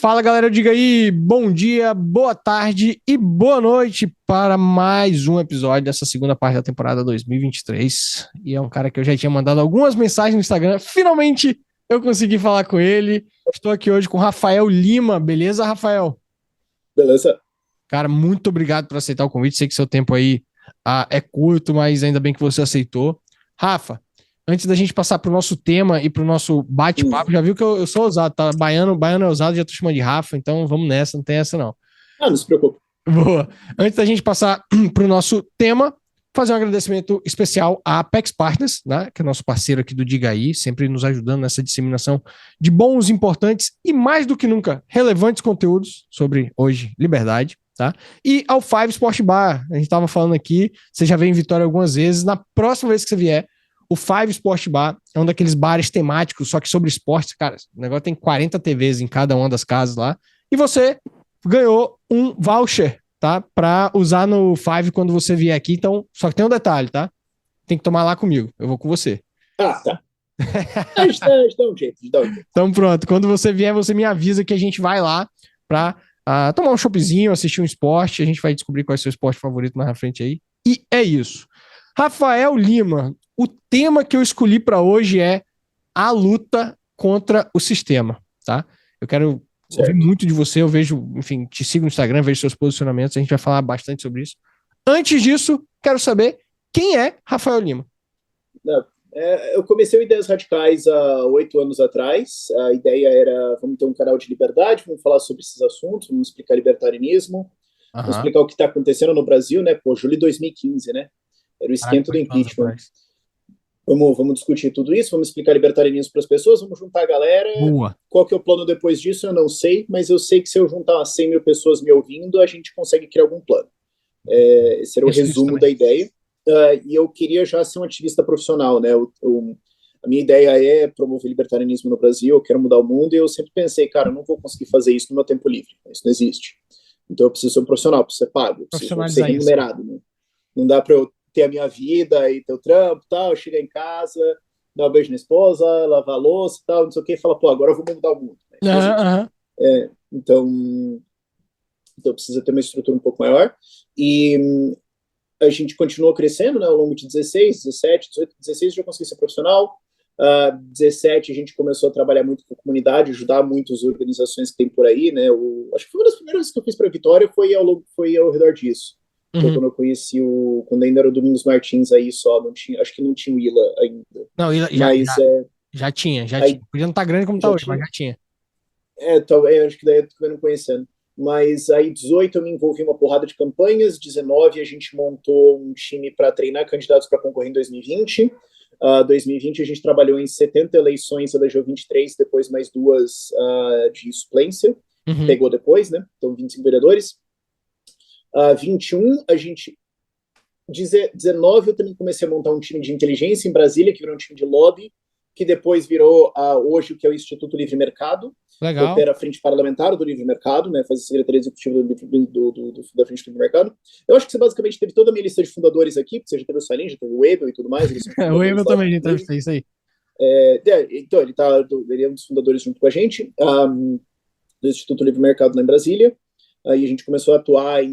Fala galera, diga aí, bom dia, boa tarde e boa noite para mais um episódio dessa segunda parte da temporada 2023. E é um cara que eu já tinha mandado algumas mensagens no Instagram, finalmente eu consegui falar com ele. Estou aqui hoje com Rafael Lima, beleza, Rafael? Beleza? Cara, muito obrigado por aceitar o convite, sei que seu tempo aí é curto, mas ainda bem que você aceitou. Rafa, antes da gente passar pro nosso tema e pro nosso bate-papo, Hum. já viu que eu sou ousado, tá? Baiano é ousado, já tô chamando de Rafa, então vamos nessa, não tem essa não. Ah, não se preocupe. Boa. Antes da gente passar pro nosso tema, fazer um agradecimento especial à Apex Partners, né, que é nosso parceiro aqui do Diga Aí, sempre nos ajudando nessa disseminação de bons, importantes e mais do que nunca relevantes conteúdos sobre hoje liberdade, tá? E ao Five Sport Bar, a gente estava falando aqui, você já veio em Vitória algumas vezes, na próxima vez que você vier, o Five Sport Bar é um daqueles bares temáticos, só que sobre esportes, cara, o negócio tem 40 TVs em cada uma das casas lá, e você ganhou um voucher, tá? Pra usar no Five quando você vier aqui. Então, só que tem um detalhe, tá? Tem que tomar lá comigo. Eu vou com você. Ah, tá. A gente dá um jeito, a gente dá um jeito. Então, pronto. Quando você vier, você me avisa que a gente vai lá pra tomar um choppzinho, assistir um esporte. A gente vai descobrir qual é o seu esporte favorito mais na frente aí. E é isso. Rafael Lima, o tema que eu escolhi para hoje é a luta contra o sistema, tá? Eu quero ouvir Certo. muito de você, eu vejo, enfim, te sigo no Instagram, vejo seus posicionamentos, a gente vai falar bastante sobre isso. Antes disso, quero saber quem é Rafael Lima. Não, eu comecei o Ideias Radicais há 8 anos atrás. A ideia era, vamos ter um canal de liberdade, vamos falar sobre esses assuntos, vamos explicar libertarianismo, vamos Aham. explicar o que está acontecendo no Brasil, né? Pô, julho de 2015, né? Era o Caraca, esquenta do 8 anos impeachment. atrás. Vamos discutir tudo isso, vamos explicar libertarianismo para as pessoas, vamos juntar a galera. Boa. Qual que é o plano depois disso, eu não sei, mas eu sei que se eu juntar umas 100 mil pessoas me ouvindo, a gente consegue criar algum plano. Esse era o Penso nisso resumo da também. ideia. E eu queria já ser um ativista profissional, né? A minha ideia é promover libertarianismo no Brasil, eu quero mudar o mundo, e eu sempre pensei, cara, eu não vou conseguir fazer isso no meu tempo livre, isso não existe. Então eu preciso ser um profissional, preciso ser pago, eu preciso ser Profissionalizar isso. remunerado, né? Não dá para eu ter a minha vida e ter o trampo, tal, chegar em casa, dar um beijo na esposa, lavar a louça e tal, não sei o que, e falar, pô, agora eu vou mudar o mundo. Né? Isso não Aham, existe. aham. Então precisa ter uma estrutura um pouco maior. E a gente continuou crescendo, né, ao longo de 16, 17, 18, 16 já consegui ser profissional. 17 a gente começou a trabalhar muito com a comunidade, ajudar muitas organizações que tem por aí, né? Acho que foi uma das primeiras que eu fiz para a Vitória foi ao redor disso. Foi Uhum. quando eu conheci quando ainda era o Domingos Martins aí só, não tinha, acho que não tinha o Ila ainda. Não, Mas já tinha, já tinha. aí Podia não estar grande como tá já hoje, mas tinha. já tinha. Acho que daí eu tô não conhecendo. Mas aí, 18, eu me envolvi em uma porrada de campanhas. 19, a gente montou um time para treinar candidatos para concorrer em 2020. 2020, a gente trabalhou em 70 eleições, elegeu 23, depois mais duas de suplência, que Uhum. pegou depois, né? Então, 25 vereadores. 21, a gente. 19, eu também comecei a montar um time de inteligência em Brasília, que virou um time de lobby, que depois virou hoje o que é o Instituto Livre Mercado, que Legal. opera a frente parlamentar do livre mercado, né, faz a secretaria executiva da frente do livre mercado. Eu acho que você basicamente teve toda a minha lista de fundadores aqui, porque você já teve o Salim, já teve o Webel e tudo mais, eles são O fundadores Evel lá também já junto comigo. entrevistei isso aí. Então, ele é um dos fundadores junto com a gente, do Instituto Livre Mercado lá em Brasília. Aí a gente começou a atuar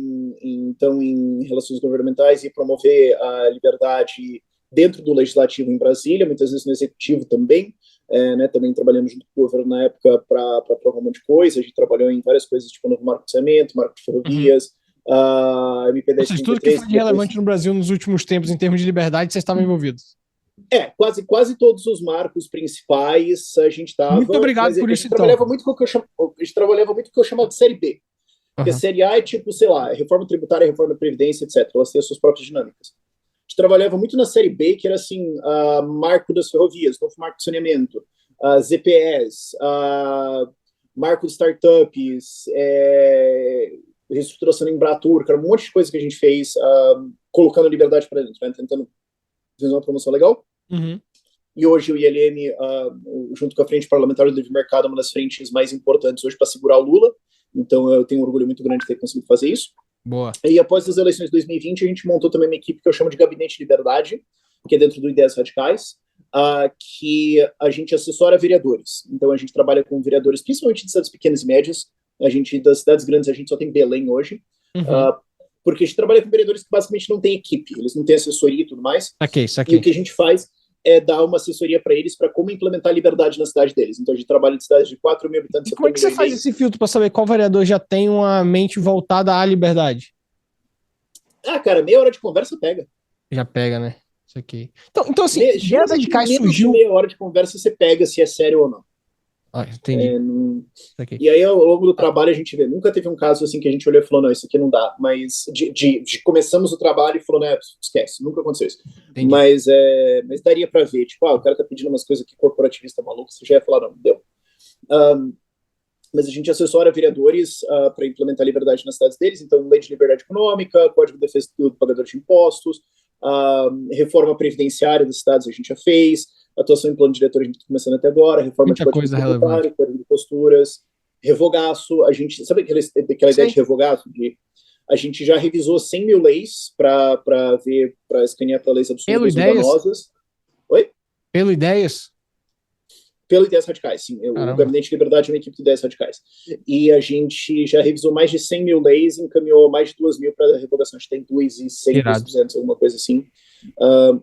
então em relações governamentais e promover a liberdade dentro do legislativo em Brasília, muitas vezes no executivo também, né, também trabalhando junto com o governo na época para provar um monte de coisa. A gente trabalhou em várias coisas, tipo novo marco de saneamento, marco de Uhum. ferrovias, MP Ou seja, tudo que 1033, foi que de depois relevante no Brasil nos últimos tempos em termos de liberdade, vocês estavam envolvidos. quase todos os marcos principais a gente Muito estava, obrigado mas a por isso, gente então. trabalhava muito com o que eu chamo, a gente trabalhava muito com o que eu chamava de série B. Porque a Uhum. série A é tipo, sei lá, reforma tributária, reforma da Previdência, etc. Elas têm as suas próprias dinâmicas. A gente trabalhava muito na série B, que era assim, marco das ferrovias, novo marco de saneamento, ZPS, marco de startups, reestruturação em Embratur, que era um monte de coisa que a gente fez, colocando liberdade para dentro, né? Tentando fazer uma promoção legal. Uhum. E hoje o ILM, junto com a Frente Parlamentar do Livre Mercado, é uma das frentes mais importantes hoje para segurar o Lula. Então eu tenho um orgulho muito grande de ter conseguido fazer isso. Boa. E após as eleições de 2020, a gente montou também uma equipe que eu chamo de Gabinete de Liberdade, que é dentro do Ideias Radicais, que a gente assessora vereadores. Então a gente trabalha com vereadores, principalmente de cidades pequenas e médias, Das cidades grandes, a gente só tem Belém hoje. Porque a gente trabalha com vereadores que basicamente não têm equipe, eles não têm assessoria e tudo mais. E o que a gente faz é dar uma assessoria para eles para como implementar a liberdade na cidade deles. Então a gente trabalha em cidades de 4 mil habitantes. E como é que você faz esse filtro para saber qual vereador já tem uma mente voltada à liberdade? Cara, meia hora de conversa pega. Já pega, né? Isso aqui. Então assim, Ideias Radicais surgiu... meia hora de conversa você pega se é sério ou não. Entendi. E aí, ao longo do trabalho, a gente vê. Nunca teve um caso assim que a gente olhou e falou, não, isso aqui não dá. Mas começamos o trabalho e falou, né, esquece, nunca aconteceu isso. Mas daria para ver, tipo, o cara tá pedindo umas coisas aqui corporativista maluco, você já ia falar, não, deu. Mas a gente assessora vereadores para implementar a liberdade nas cidades deles, então lei de liberdade econômica, código de defesa do pagador de impostos, reforma previdenciária das cidades a gente já fez, atuação em plano diretor a gente está começando até agora, reforma de código tributário, código de posturas, revogaço, a gente, sabe aquela ideia de revogaço? A gente já revisou 100 mil leis para escanear para leis absurdas e danosas. Oi? Pelo Ideias? Pelo Ideias Radicais, sim. O Gabinete de Liberdade é uma equipe de Ideias Radicais. E a gente já revisou mais de 100 mil leis e encaminhou mais de 2 mil para revogação. A gente tem 2.100, 2.200, alguma coisa assim.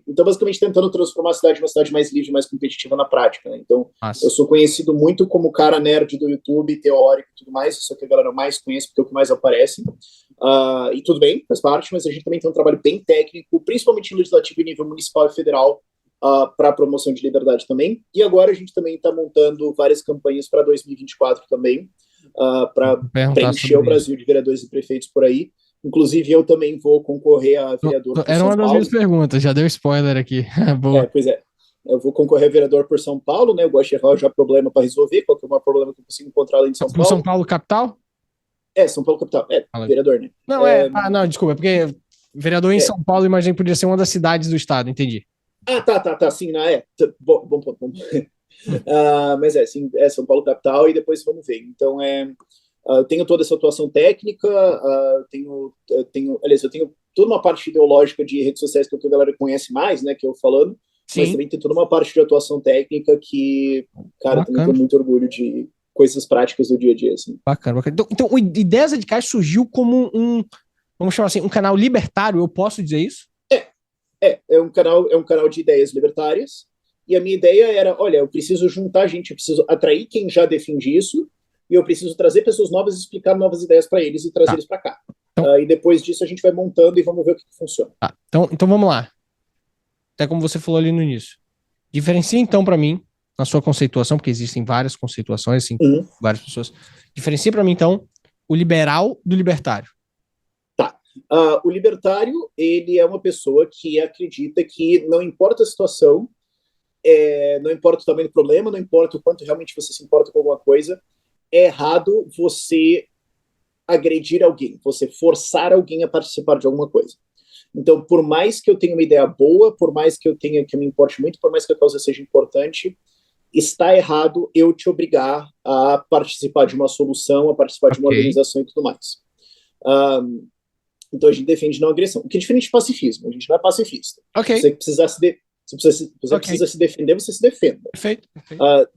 Então, basicamente, tentando transformar a cidade em uma cidade mais livre, mais competitiva na prática. Né? Então, eu sou conhecido muito como cara nerd do YouTube, teórico e tudo mais. Isso é o que a galera mais conhece, porque é o que mais aparece. E tudo bem, faz parte, mas a gente também tem um trabalho bem técnico, principalmente em legislativo em nível municipal e federal, para a promoção de liberdade também. E agora a gente também está montando várias campanhas para 2024 também, para preencher o Brasil de vereadores e prefeitos por aí. Inclusive, eu também vou concorrer a vereador por São Paulo. Era uma das minhas perguntas, já deu spoiler aqui. Boa. Pois é. Eu vou concorrer a vereador por São Paulo, né? Eu gosto de errar já problema para resolver. Qual que é o maior problema que eu consigo encontrar além de São Paulo? São Paulo, capital? São Paulo, capital. Vereador, né? Não, desculpa, porque vereador em São Paulo, imagino que podia ser uma das cidades do estado, entendi. Tá, sim, bom ponto. Mas sim, São Paulo capital e depois vamos ver. Então, eu tenho toda essa atuação técnica, eu tenho toda uma parte ideológica de redes sociais que a galera conhece mais, né, que eu falando, sim. Mas também tem toda uma parte de atuação técnica que, cara, também tenho muito orgulho de coisas práticas do dia a dia, assim. Bacana. Então, o Ideias Radicais surgiu como vamos chamar assim, um canal libertário, eu posso dizer isso? É um canal de ideias libertárias, e a minha ideia era, olha, eu preciso juntar gente, eu preciso atrair quem já defende isso, e eu preciso trazer pessoas novas e explicar novas ideias para eles e trazer eles para cá. Então, e depois disso a gente vai montando e vamos ver o que funciona. Então vamos lá. Até como você falou ali no início. Diferencia então para mim, na sua conceituação, porque existem várias conceituações, assim, várias pessoas. Diferencia para mim então o liberal do libertário. O libertário, ele é uma pessoa que acredita que não importa a situação, não importa o tamanho do problema, não importa o quanto realmente você se importa com alguma coisa, é errado você agredir alguém, você forçar alguém a participar de alguma coisa. Então, por mais que eu tenha uma ideia boa, por mais que eu me importe muito, por mais que a causa seja importante, está errado eu te obrigar a participar de uma solução, a participar de uma organização e tudo mais. Então a gente defende não agressão, o que é diferente de pacifismo. A gente não é pacifista. Se você precisar precisa se defender, você se defenda. Perfeito.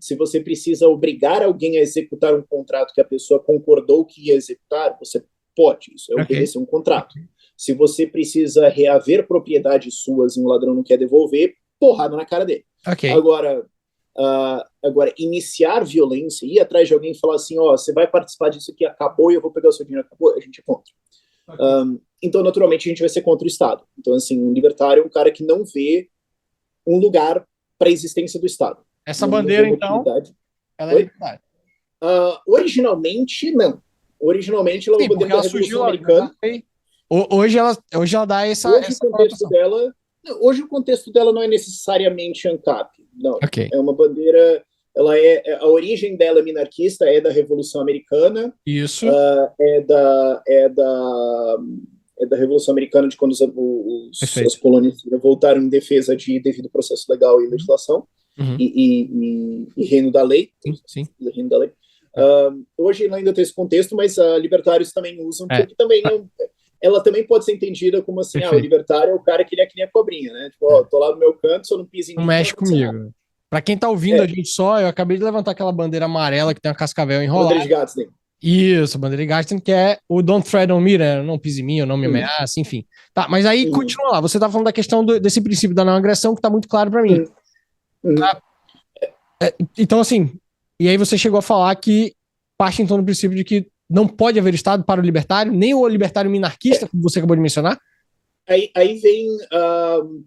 Se você precisa obrigar alguém a executar um contrato que a pessoa concordou que ia executar, você pode. Isso é obedecer um contrato. Se você precisa reaver propriedades suas e um ladrão não quer devolver, porrada na cara dele. Agora, iniciar violência, ir atrás de alguém e falar assim, você vai participar disso aqui, acabou e eu vou pegar o seu dinheiro, acabou, a gente é contra. Então, naturalmente, a gente vai ser contra o Estado. Então, assim, um libertário é um cara que não vê um lugar para a existência do Estado. Essa bandeira, então, ela é libertária? Originalmente, não. Originalmente, ela é uma bandeira da Revolução Americana. Hoje ela dá essa... Hoje o contexto dela não é necessariamente ANCAP. Não. É uma bandeira... a origem dela é minarquista, é da Revolução Americana. Isso. É da Revolução Americana, de quando as colônias voltaram em defesa de devido processo legal e legislação, e reino da lei. Sim. Reino da lei. Hoje ela ainda tem esse contexto, mas libertários também usam, porque também ela também pode ser entendida como assim, o libertário é o cara que ele é que nem a cobrinha, né? Tipo, tô lá no meu canto, só não pisa em mim. Não mexe comigo. Pra quem tá ouvindo a gente só, eu acabei de levantar aquela bandeira amarela que tem uma cascavel enrolada. Bandeira de gatos, né? Isso, Bandeira que é o Don't Tread on Me, né? Não pise em mim, ou não me ameace, enfim. Tá, mas aí continua lá. Você tá falando da questão desse princípio da não agressão que tá muito claro pra mim. Tá? Então, assim, e aí você chegou a falar que parte então do princípio de que não pode haver Estado para o libertário, nem o libertário minarquista, como você acabou de mencionar. Aí vem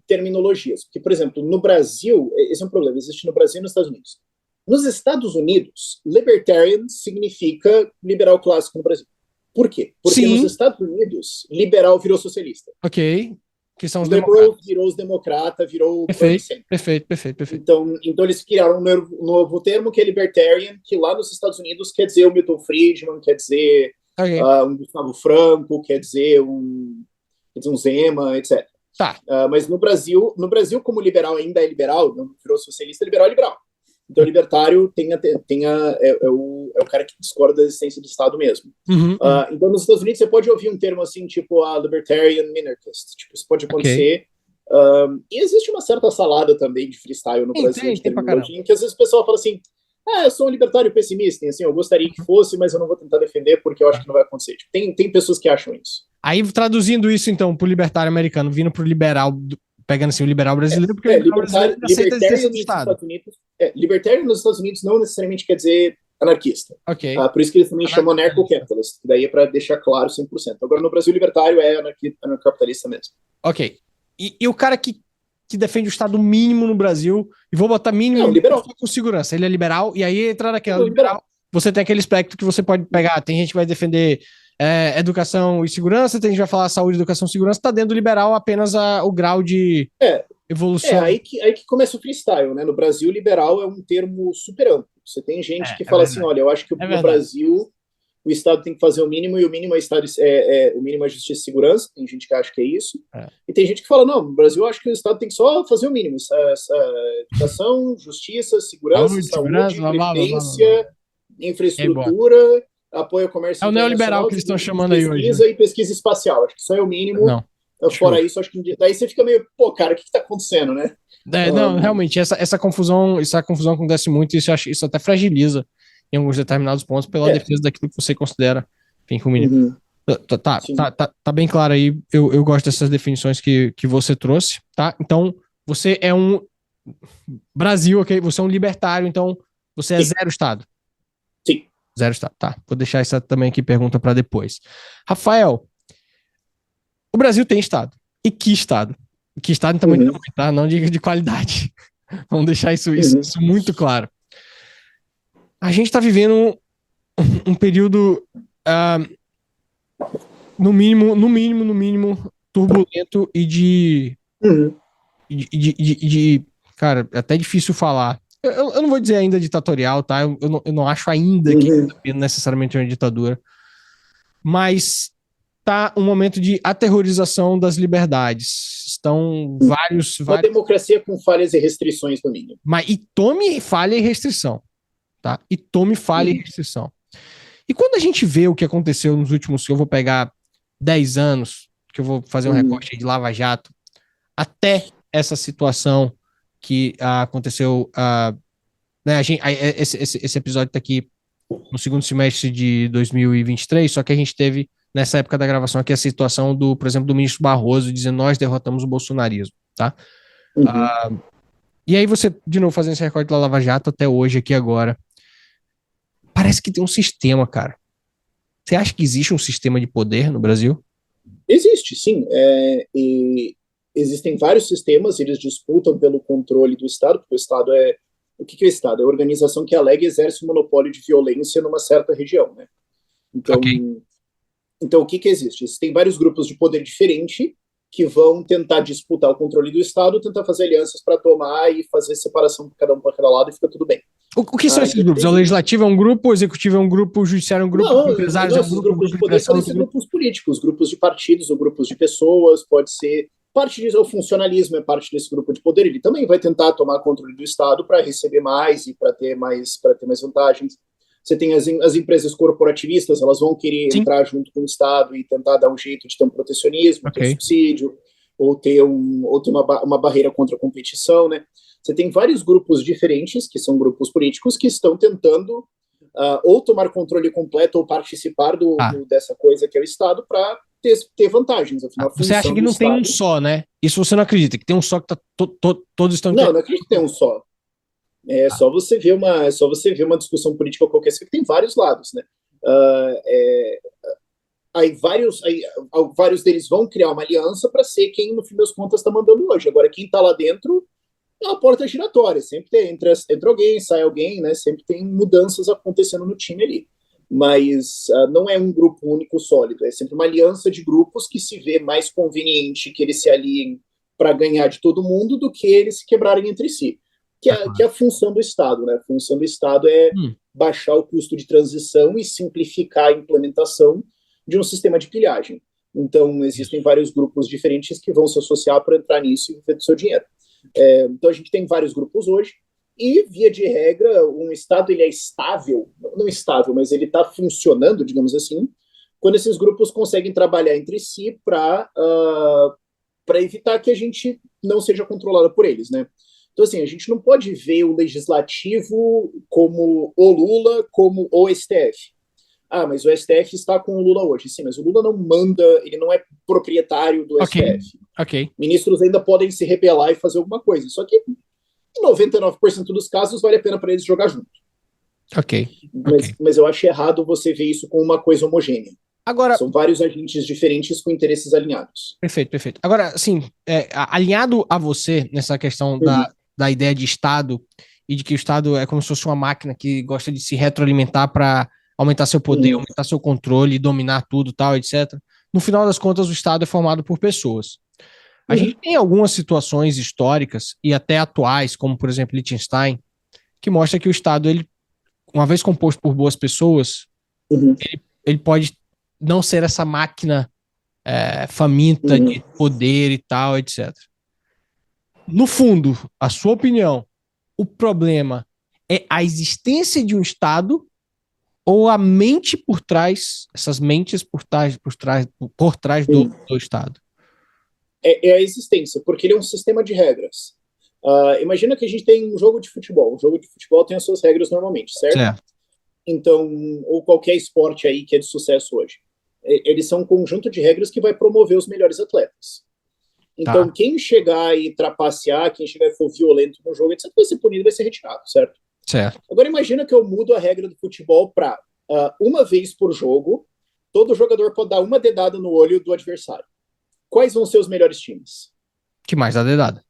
terminologias. Porque, por exemplo, no Brasil, esse é um problema, existe no Brasil e nos Estados Unidos. Nos Estados Unidos, libertarian significa liberal clássico no Brasil. Por quê? Porque Sim. nos Estados Unidos, liberal virou socialista. Ok. Que são os liberal democratas. Virou os democratas, virou Perfeito. Então eles criaram um novo termo que é libertarian, que lá nos Estados Unidos quer dizer o Milton Friedman, quer dizer um Gustavo Franco, quer dizer um Zema, etc. Tá. Mas no Brasil, como liberal ainda é liberal, não virou socialista, liberal é liberal. Então, o libertário é o cara que discorda da existência do Estado mesmo. Então, nos Estados Unidos, você pode ouvir um termo assim, tipo a libertarian minarchist. Tipo, isso pode acontecer. E existe uma certa salada também de freestyle no Brasil, de terminologia, em que às vezes o pessoal fala assim, eu sou um libertário pessimista, assim, eu gostaria que fosse, mas eu não vou tentar defender porque eu acho que não vai acontecer. Tipo, tem pessoas que acham isso. Aí, traduzindo isso, então, pro libertário americano, vindo pro liberal, pegando assim o liberal brasileiro, porque o liberal brasileiro aceita a existência do Estado. Libertário nos Estados Unidos não necessariamente quer dizer anarquista. Por isso que eles também chamam anarco-capitalist, que daí é para deixar claro 100%. Agora, no Brasil, libertário é anarcapitalista mesmo. Ok. E o cara que defende o Estado mínimo no Brasil, e vou botar mínimo liberal. Com segurança, ele é liberal, e aí entra naquela liberal, você tem aquele espectro que você pode pegar, tem gente que vai defender educação e segurança, tem gente que vai falar saúde, educação e segurança, tá dentro do liberal apenas o grau de evolução. Aí que começa o freestyle, né? No Brasil, liberal é um termo super amplo. Você tem gente que fala assim, olha, eu acho que no Brasil o Estado tem que fazer o mínimo, e o mínimo o mínimo é justiça e segurança, tem gente que acha que é isso, e tem gente que fala, não, no Brasil eu acho que o Estado tem que só fazer o mínimo, educação, justiça, segurança, saúde, previdência, infraestrutura, apoio ao comércio internacional. É o neoliberal que eles estão chamando aí hoje. Pesquisa e pesquisa espacial, acho que isso é o mínimo. Não. Fora isso, acho que daí você fica meio, cara, o que tá acontecendo, né? Não, realmente, essa confusão acontece muito, e isso até fragiliza em alguns determinados pontos pela defesa daquilo que você considera, enfim, com o mínimo. Tá bem claro aí, eu gosto dessas definições que você trouxe, tá? Então, você é um Brasil, ok? Você é um libertário, então você é zero Estado. Sim. Zero Estado, tá. Vou deixar essa também aqui pergunta para depois. Rafael, o Brasil tem Estado. E que Estado? Que Estado em tamanho de nome, tá? Não de qualidade. Vamos deixar isso muito claro. A gente está vivendo um período no mínimo turbulento e de cara, é até difícil falar. Eu não vou dizer ainda ditatorial, tá? Eu não acho ainda que necessariamente é uma ditadura. Mas tá um momento de aterrorização das liberdades. Estão vários... Uma democracia com falhas e restrições no mínimo. E tome falha e restrição. Tá? E tome falha e restrição. E quando a gente vê o que aconteceu nos últimos... Eu vou pegar 10 anos, que eu vou fazer um recorte de Lava Jato, até essa situação que aconteceu... né, esse episódio tá aqui no segundo semestre de 2023, só que a gente teve, nessa época da gravação aqui, a situação por exemplo, do ministro Barroso dizendo nós derrotamos o bolsonarismo, tá? E aí você, de novo, fazendo esse recorte da Lava Jato até hoje, aqui agora, parece que tem um sistema, cara. Você acha que existe um sistema de poder no Brasil? Existe, sim. E existem vários sistemas, eles disputam pelo controle do Estado, porque o Estado é... O que é o Estado? É a organização que alega e exerce um monopólio de violência numa certa região, né? Então o que existe? Existem vários grupos de poder diferente que vão tentar disputar o controle do Estado, tentar fazer alianças para tomar e fazer separação para cada um para cada lado e fica tudo bem. O que são esses grupos? O legislativo é um grupo, o executivo é um grupo, o judiciário é um grupo, o empresário é um grupo. Grupos de poder podem ser grupos políticos, grupos de partidos ou grupos de pessoas, pode ser... Parte disso, o funcionalismo é parte desse grupo de poder, ele também vai tentar tomar controle do Estado para receber mais e para ter mais vantagens. Você tem as empresas corporativistas, elas vão querer entrar junto com o Estado e tentar dar um jeito de ter um protecionismo, ter um subsídio, ou ter uma barreira contra a competição, né? Você tem vários grupos diferentes, que são grupos políticos, que estão tentando ou tomar controle completo ou participar dessa coisa que é o Estado para ter vantagens. Afinal, você acha que não tem um só, né? Isso você não acredita, que tem um só que todos estão... Não acredito que tem um só. É só você ver uma discussão política qualquer, que tem vários lados, né? Aí vários deles vão criar uma aliança para ser quem, no fim das contas, está mandando hoje. Agora, quem está lá dentro é uma porta giratória. Sempre entra alguém, sai alguém, né? Sempre tem mudanças acontecendo no time ali. Mas não é um grupo único sólido. É sempre uma aliança de grupos que se vê mais conveniente que eles se aliem para ganhar de todo mundo do que eles se quebrarem entre si. Que é a função do Estado, né? A função do Estado é baixar o custo de transição e simplificar a implementação de um sistema de pilhagem. Então, existem vários grupos diferentes que vão se associar para entrar nisso e viver do seu dinheiro. Então, a gente tem vários grupos hoje, e, via de regra, um Estado ele é estável, não estável, mas ele está funcionando, digamos assim, quando esses grupos conseguem trabalhar entre si para evitar que a gente não seja controlado por eles, né? Então, assim, a gente não pode ver o legislativo como o Lula, como o STF. Mas o STF está com o Lula hoje. Sim, mas o Lula não manda, ele não é proprietário do STF. Ok. Ministros ainda podem se rebelar e fazer alguma coisa. Só que, em 99% dos casos, vale a pena para eles jogar junto. Ok. Mas eu acho errado você ver isso como uma coisa homogênea. Agora, são vários agentes diferentes com interesses alinhados. Perfeito. Agora, assim, alinhado a você nessa questão da ideia de Estado e de que o Estado é como se fosse uma máquina que gosta de se retroalimentar para aumentar seu poder, aumentar seu controle, dominar tudo, tal, etc. No final das contas, o Estado é formado por pessoas. A gente tem algumas situações históricas e até atuais, como, por exemplo, Liechtenstein, que mostra que o Estado, ele, uma vez composto por boas pessoas, ele pode não ser essa máquina faminta de poder e tal, etc. No fundo, a sua opinião, o problema é a existência de um Estado ou a mente por trás, essas mentes por trás do Estado? É a existência, porque ele é um sistema de regras. Imagina que a gente tem um jogo de futebol. O jogo de futebol tem as suas regras normalmente, certo? Então, ou qualquer esporte aí que é de sucesso hoje. Eles são um conjunto de regras que vai promover os melhores atletas. Então, quem chegar e trapacear, quem chegar e for violento no jogo, etc., vai ser punido, vai ser retirado, certo? Agora, imagina que eu mudo a regra do futebol para uma vez por jogo, todo jogador pode dar uma dedada no olho do adversário. Quais vão ser os melhores times? Que mais dá dedada.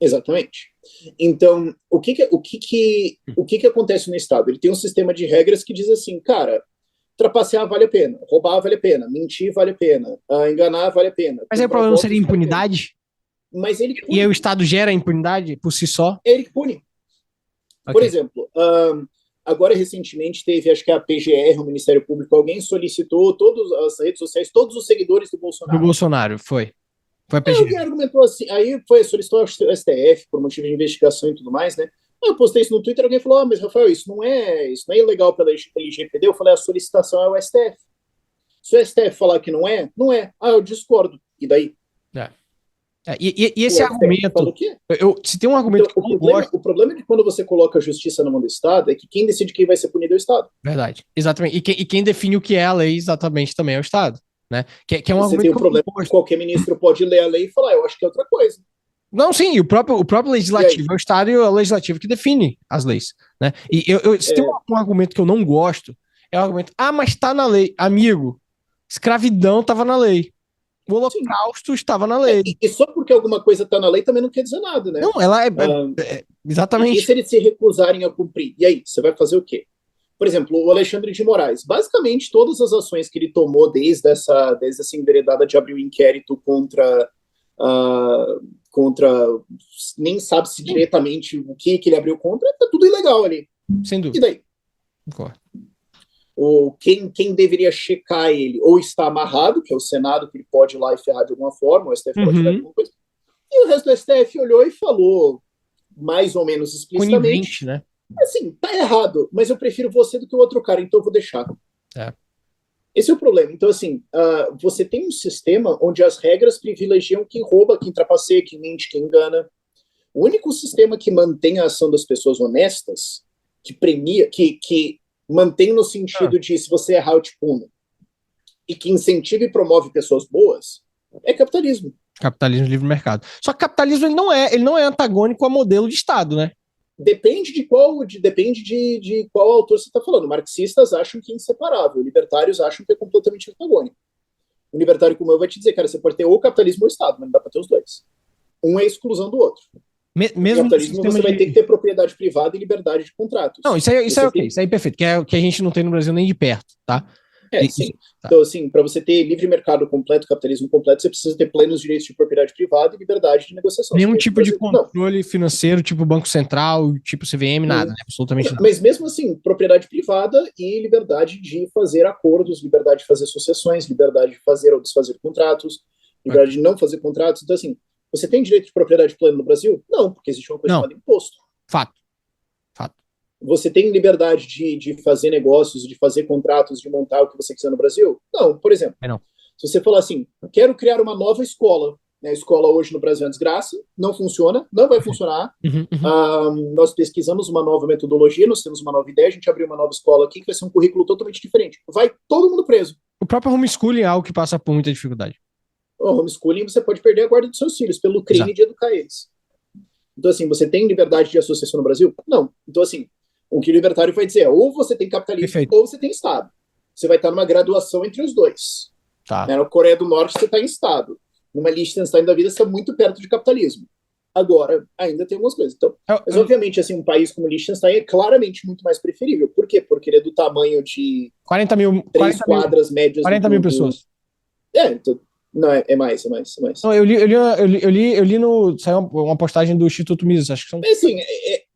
Exatamente. Então, o que acontece no Estado? Ele tem um sistema de regras que diz assim, cara, trapacear vale a pena, roubar vale a pena, mentir vale a pena, enganar vale a pena. Mas aí o problema não seria impunidade? Mas ele pune. E aí o Estado gera impunidade por si só? Ele pune. Por exemplo, agora recentemente teve, acho que a PGR, o Ministério Público, alguém solicitou todas as redes sociais, todos os seguidores do Bolsonaro. Do Bolsonaro, foi a PGR. Alguém argumentou assim, aí solicitou ao STF por motivo de investigação e tudo mais, né? Eu postei isso no Twitter, alguém falou, mas Rafael, isso não é ilegal pela LGPD. Eu falei, a solicitação é o STF. Se o STF falar que não é, não é. Eu discordo. E daí? E esse argumento... Se tem um argumento então, o problema é que quando você coloca a justiça na mão do Estado é que quem decide quem vai ser punido é o Estado. Verdade. Exatamente. E quem define o que é a lei exatamente também é o Estado. Né? Que é um você tem um problema que qualquer ministro pode ler a lei e falar, eu acho que é outra coisa. Não, sim, o próprio legislativo é o Estado e o legislativo que define as leis. Né? E se tem um argumento que eu não gosto, é o argumento, mas tá na lei. Amigo, escravidão tava na lei. O Holocausto estava na lei. E só porque alguma coisa está na lei também não quer dizer nada, né? Não, ela exatamente. E se eles se recusarem a cumprir? E aí, você vai fazer o quê? Por exemplo, o Alexandre de Moraes. Basicamente, todas as ações que ele tomou desde essa enveredada de abrir o inquérito contra nem sabe-se diretamente o que ele abriu contra, tá tudo ilegal ali. Sem dúvida. E daí? Concordo. Ou quem deveria checar ele, ou está amarrado, que é o Senado, que ele pode ir lá e ferrar de alguma forma, o STF pode ferrar de alguma coisa, e o resto do STF olhou e falou, mais ou menos explicitamente, né? Assim, tá errado, mas eu prefiro você do que o outro cara, então eu vou deixar. Esse é o problema. Então, assim, você tem um sistema onde as regras privilegiam quem rouba, quem trapaceia, quem mente, quem engana. O único sistema que mantém a ação das pessoas honestas, que premia, que mantém no sentido de se você errar, eu te puno, e que incentiva e promove pessoas boas, é capitalismo. Capitalismo livre mercado. Só que capitalismo ele não é antagônico a modelo de Estado, né? Depende de qual autor você está falando. Marxistas acham que é inseparável, libertários acham que é completamente antagônico. Um libertário como eu vai te dizer, cara, você pode ter ou capitalismo ou Estado, mas não dá para ter os dois. Um é exclusão do outro. Mesmo no capitalismo você vai ter que ter propriedade privada e liberdade de contratos. Não, isso é ok, isso aí é perfeito, que é o que a gente não tem no Brasil nem de perto, tá? Sim. Tá. Então, assim, para você ter livre mercado completo, capitalismo completo, você precisa ter plenos direitos de propriedade privada e liberdade de negociação. Nenhum tipo de controle financeiro, tipo Banco Central, tipo CVM, nada, né? Absolutamente nada. Mas mesmo assim, propriedade privada e liberdade de fazer acordos, liberdade de fazer associações, liberdade de fazer ou desfazer contratos, liberdade de não fazer contratos. Então, assim, você tem direito de propriedade plena no Brasil? Não, porque existe uma coisa chamada imposto. Fato. Você tem liberdade de fazer negócios, de fazer contratos, de montar o que você quiser no Brasil? Não, por exemplo. Não. Se você falar assim, quero criar uma nova escola, né? A escola hoje no Brasil é uma desgraça, não funciona, não vai funcionar. Nós pesquisamos uma nova metodologia, nós temos uma nova ideia, a gente abriu uma nova escola aqui que vai ser um currículo totalmente diferente. Vai todo mundo preso. O próprio homeschooling é algo que passa por muita dificuldade. O homeschooling você pode perder a guarda dos seus filhos pelo crime de educar eles. Então, assim, você tem liberdade de associação no Brasil? Não. Então, assim, o que o libertário vai dizer é ou você tem capitalismo ou você tem Estado. Você vai estar numa graduação entre os dois. Tá. Na Coreia do Norte você está em Estado. Numa Liechtenstein da vida você está muito perto de capitalismo. Agora, ainda tem algumas coisas. Então, mas, obviamente, assim, um país como Liechtenstein é claramente muito mais preferível. Por quê? Porque ele é do tamanho de 40 mil, 3 quadras médias. 40 mil pessoas. Então, não, é mais. Não, eu li no... Saiu uma postagem do Instituto Mises, acho que são... Assim,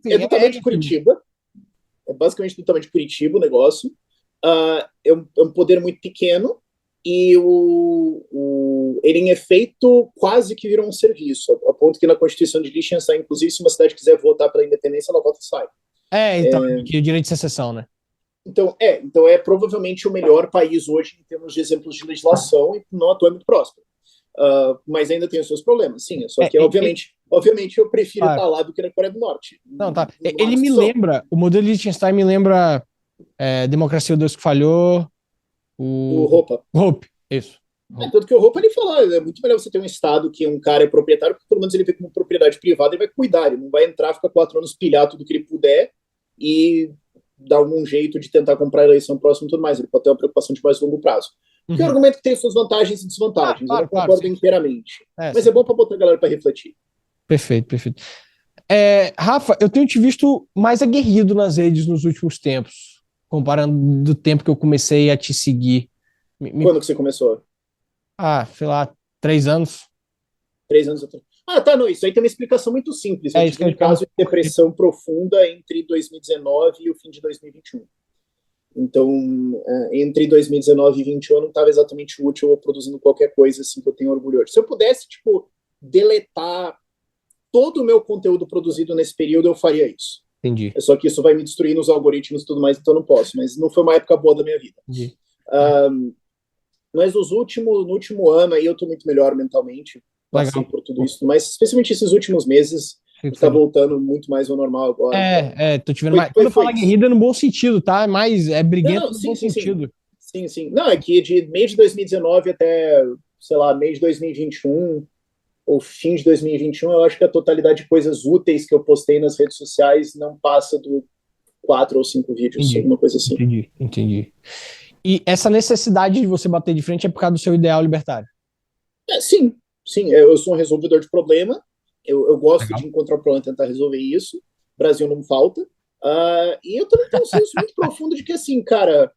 é do tamanho de Curitiba. É basicamente do tamanho de Curitiba o negócio. É um poder muito pequeno e ele em efeito quase que virou um serviço, a ponto que na Constituição de Liechtenstein, inclusive, se uma cidade quiser votar pela independência, ela vota e sai. Que o direito de secessão, né? Então é provavelmente o melhor país hoje em termos de exemplos de legislação e não atua muito próspero. Mas ainda tem os seus problemas, sim. Só que, obviamente, eu prefiro estar lá do que na Coreia do Norte. Não, tá. Ele me lembra, o modelo de Liechtenstein me lembra Democracia, o Deus que Falhou, o Hope, isso. Tanto que o Hope ele fala, é muito melhor você ter um estado que um cara é proprietário, porque pelo menos ele vê como propriedade privada e vai cuidar, ele não vai entrar, ficar 4 anos pilhar tudo que ele puder e dar algum jeito de tentar comprar a eleição próxima e tudo mais. Ele pode ter uma preocupação de mais longo prazo. Porque o argumento que tem suas vantagens e desvantagens. Eu não concordo inteiramente. Mas é bom para botar a galera para refletir. Perfeito. Rafa, eu tenho te visto mais aguerrido nas redes nos últimos tempos, comparando do tempo que eu comecei a te seguir. Quando que você começou? Sei lá, 3 anos. 3 anos atrás. Tá, não, isso aí tem uma explicação muito simples. Eu tive um caso de depressão profunda entre 2019 e o fim de 2021. Então, entre 2019 e 2021 eu não estava exatamente útil ou produzindo qualquer coisa assim que eu tenho orgulho hoje. Se eu pudesse, deletar todo o meu conteúdo produzido nesse período, eu faria isso. Entendi. Só que isso vai me destruir nos algoritmos e tudo mais, então eu não posso. Mas não foi uma época boa da minha vida. Entendi. Mas no último ano aí eu estou muito melhor mentalmente. Passei por tudo isso. Mas especialmente esses últimos meses, está voltando muito mais ao normal agora. Tô te vendo mais. Quando eu falo aguerrida é no bom sentido, tá? Mas é briguento no bom sentido. Sim. Não, é que de meio de 2019 até, sei lá, meio de 2021, ou fim de 2021, eu acho que a totalidade de coisas úteis que eu postei nas redes sociais não passa do 4 ou 5 vídeos, alguma coisa assim. Entendi. E essa necessidade de você bater de frente é por causa do seu ideal libertário? Sim. Eu sou um resolvedor de problema. Eu gosto de encontrar o problema e tentar resolver isso. O Brasil não falta. E eu também tenho um senso muito profundo de que, assim, cara,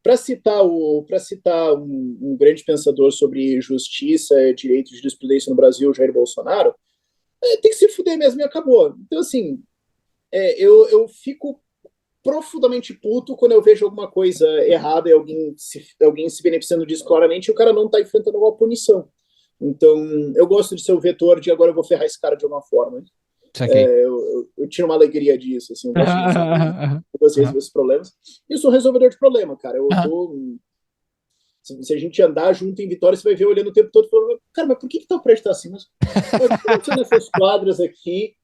para citar um grande pensador sobre justiça, direito de jurisprudência no Brasil, Jair Bolsonaro, tem que se fuder mesmo e acabou. Então, assim, eu fico profundamente puto quando eu vejo alguma coisa errada e alguém se beneficiando disso claramente e o cara não tá enfrentando alguma punição. Então, eu gosto de ser o vetor de agora eu vou ferrar esse cara de alguma forma. Eu tiro uma alegria disso, assim, eu gosto de resolver esses problemas. Eu sou um resolvedor de problema, cara. Se a gente andar junto em Vitória, você vai ver olhando o tempo todo falando, cara, mas por que tal prédio tá assim? Mas funciona essas quadras aqui,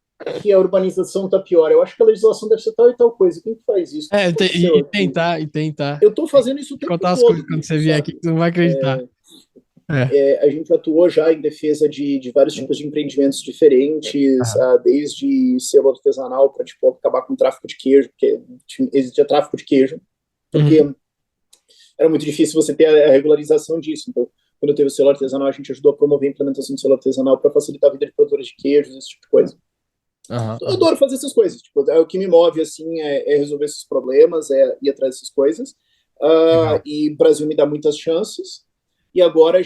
que a urbanização tá pior. Eu acho que a legislação deve ser tal e tal coisa. Quem que faz isso? O que aconteceu e aqui? tentar, e tentar. Eu tô fazendo isso o tempo Contar as coisas todo, quando você bicho, vier aqui sabe? que você não vai acreditar. É. A gente atuou já em defesa de vários tipos de empreendimentos diferentes, Aham. desde selo artesanal para tipo, acabar com o tráfico de queijo, porque existia tráfico de queijo, porque Uhum. era muito difícil você ter a regularização disso. Então, quando teve o selo artesanal, a gente ajudou a promover a implementação do selo artesanal para facilitar a vida de produtores de queijos, esse tipo de coisa. Aham, Eu aham. adoro fazer essas coisas. Tipo, o que me move assim é resolver esses problemas, é ir atrás dessas coisas. Legal. E o Brasil me dá muitas chances. E agora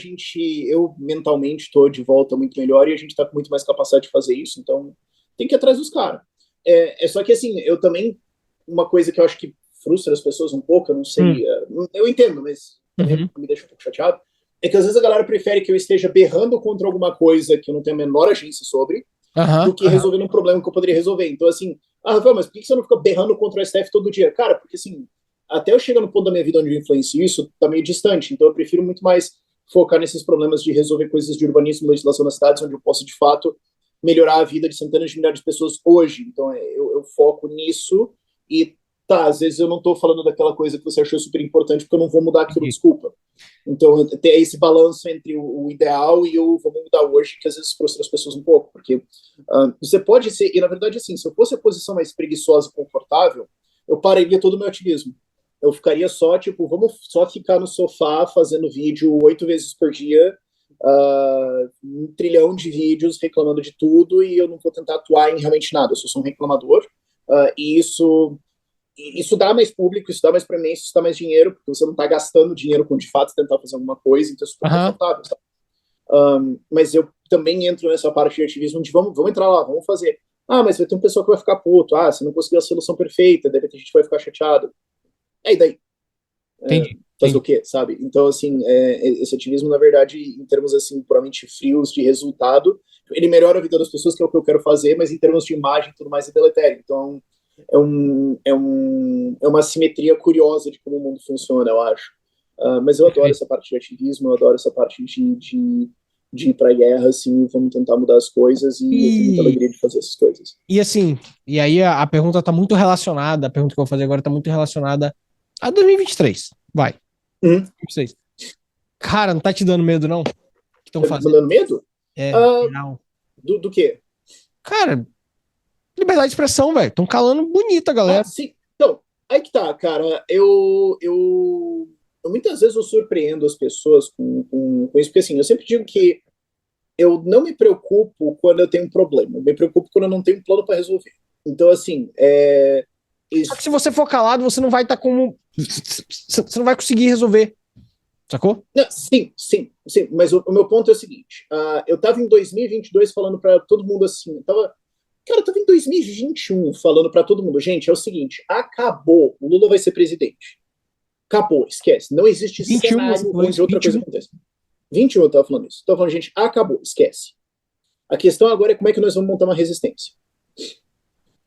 eu mentalmente estou de volta muito melhor e a gente está com muito mais capacidade de fazer isso. Então, tem que ir atrás dos caras. Só que assim, eu também uma coisa que eu acho que frustra as pessoas um pouco, eu não sei, Hum. eu entendo, mas também Uhum. me deixa um pouco chateado. É que às vezes a galera prefere que eu esteja berrando contra alguma coisa que eu não tenho a menor agência sobre, do Aham, que aham. resolvendo um problema que eu poderia resolver. Então, assim, Rafael, mas por que você não fica berrando contra o STF todo dia? Cara, porque assim, até eu chegar no ponto da minha vida onde eu influencio isso, tá meio distante. Então, eu prefiro muito mais focar nesses problemas de resolver coisas de urbanismo e legislação nas cidades, onde eu posso, de fato, melhorar a vida de centenas de milhares de pessoas hoje. Então, eu foco nisso e, tá, às vezes eu não tô falando daquela coisa que você achou super importante, porque eu não vou mudar aquilo, Entendi. desculpa. Então, ter esse balanço entre o ideal e o vamos mudar hoje, que às vezes frustra as pessoas um pouco, porque você pode ser, e na verdade, assim, se eu fosse a posição mais preguiçosa e confortável, eu pararia todo o meu ativismo. Eu ficaria só, tipo, vamos só ficar no sofá fazendo vídeo 8 vezes por dia, um trilhão de vídeos reclamando de tudo, e eu não vou tentar atuar em realmente nada, eu sou só um reclamador, e isso dá mais público, isso dá mais premiação, isso dá mais dinheiro, porque você não está gastando dinheiro com de fato tentar fazer alguma coisa, então é super Aham. confortável. Sabe? Mas eu também entro nessa parte de ativismo de vamos entrar lá, vamos fazer. Ah, mas vai ter um pessoal que vai ficar puto. Ah, você não conseguiu a solução perfeita, deve ter gente que vai ficar chateado. E daí? Entendi, Fazer o entendi. quê, sabe? Então, assim, esse ativismo, na verdade, em termos, assim, puramente frios de resultado, ele melhora a vida das pessoas, que é o que eu quero fazer, mas em termos de imagem e tudo mais, é deletério. Então, é uma simetria curiosa de como o mundo funciona, eu acho. Mas eu adoro Perfeito. essa parte de ativismo, eu adoro essa parte de ir para a guerra, assim, vamos tentar mudar as coisas, e eu tenho muita E, alegria de fazer essas coisas. e assim, e aí a pergunta tá muito relacionada, a pergunta que eu vou fazer agora tá muito relacionada a 2023. Vai, Uhum. 2026. Cara, não tá te dando medo, não? O que estão Tá me fazendo? mandando medo? É, Ah, não. do quê? Cara, liberdade de expressão, velho. Estão calando bonita, galera. Sim. Então, aí que tá, cara. Eu muitas vezes eu surpreendo as pessoas com isso, porque assim, eu sempre digo que eu não me preocupo quando eu tenho um problema, eu me preocupo quando eu não tenho um plano para resolver. Então, assim, Só que se você for calado, você não vai estar como. Você não vai conseguir resolver. Sacou? não, sim, sim, sim, mas o meu ponto é o seguinte: eu tava em 2022 falando para todo mundo assim, cara, eu tava em 2021 falando para todo mundo, gente, é o seguinte, acabou, o Lula vai ser presidente. Acabou, esquece. Não existe 21, você cenário falou onde isso? outra coisa 21? aconteça. 21 eu tava falando isso. Tava falando, gente, acabou, esquece. A questão agora é como é que nós vamos montar uma resistência.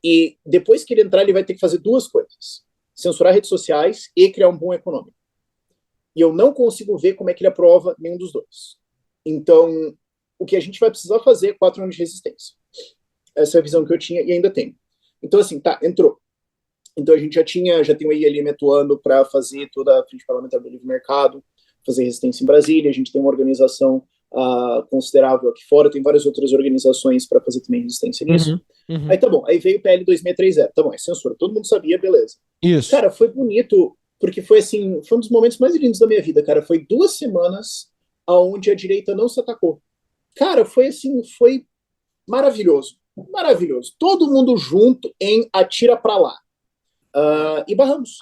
E depois que ele entrar, ele vai ter que fazer duas coisas: censurar redes sociais e criar um bom econômico. E eu não consigo ver como é que ele aprova nenhum dos dois. Então, o que a gente vai precisar fazer é 4 anos de resistência. Essa é a visão que eu tinha e ainda tenho. Então, assim, tá, entrou. Então a gente já tem o ILM atuando para fazer toda a frente parlamentar do livre mercado, fazer resistência em Brasília. A gente tem uma organização considerável aqui fora, tem várias outras organizações para fazer também resistência nisso. Uhum, Aí uhum. tá bom, aí veio o PL 2630, tá bom, é censura, todo mundo sabia, beleza. Isso. Cara, foi bonito, porque foi assim, foi um dos momentos mais lindos da minha vida, cara. Foi 2 semanas onde a direita não se atacou. Cara, foi assim, foi maravilhoso, maravilhoso. Todo mundo junto em atira pra lá. E barramos.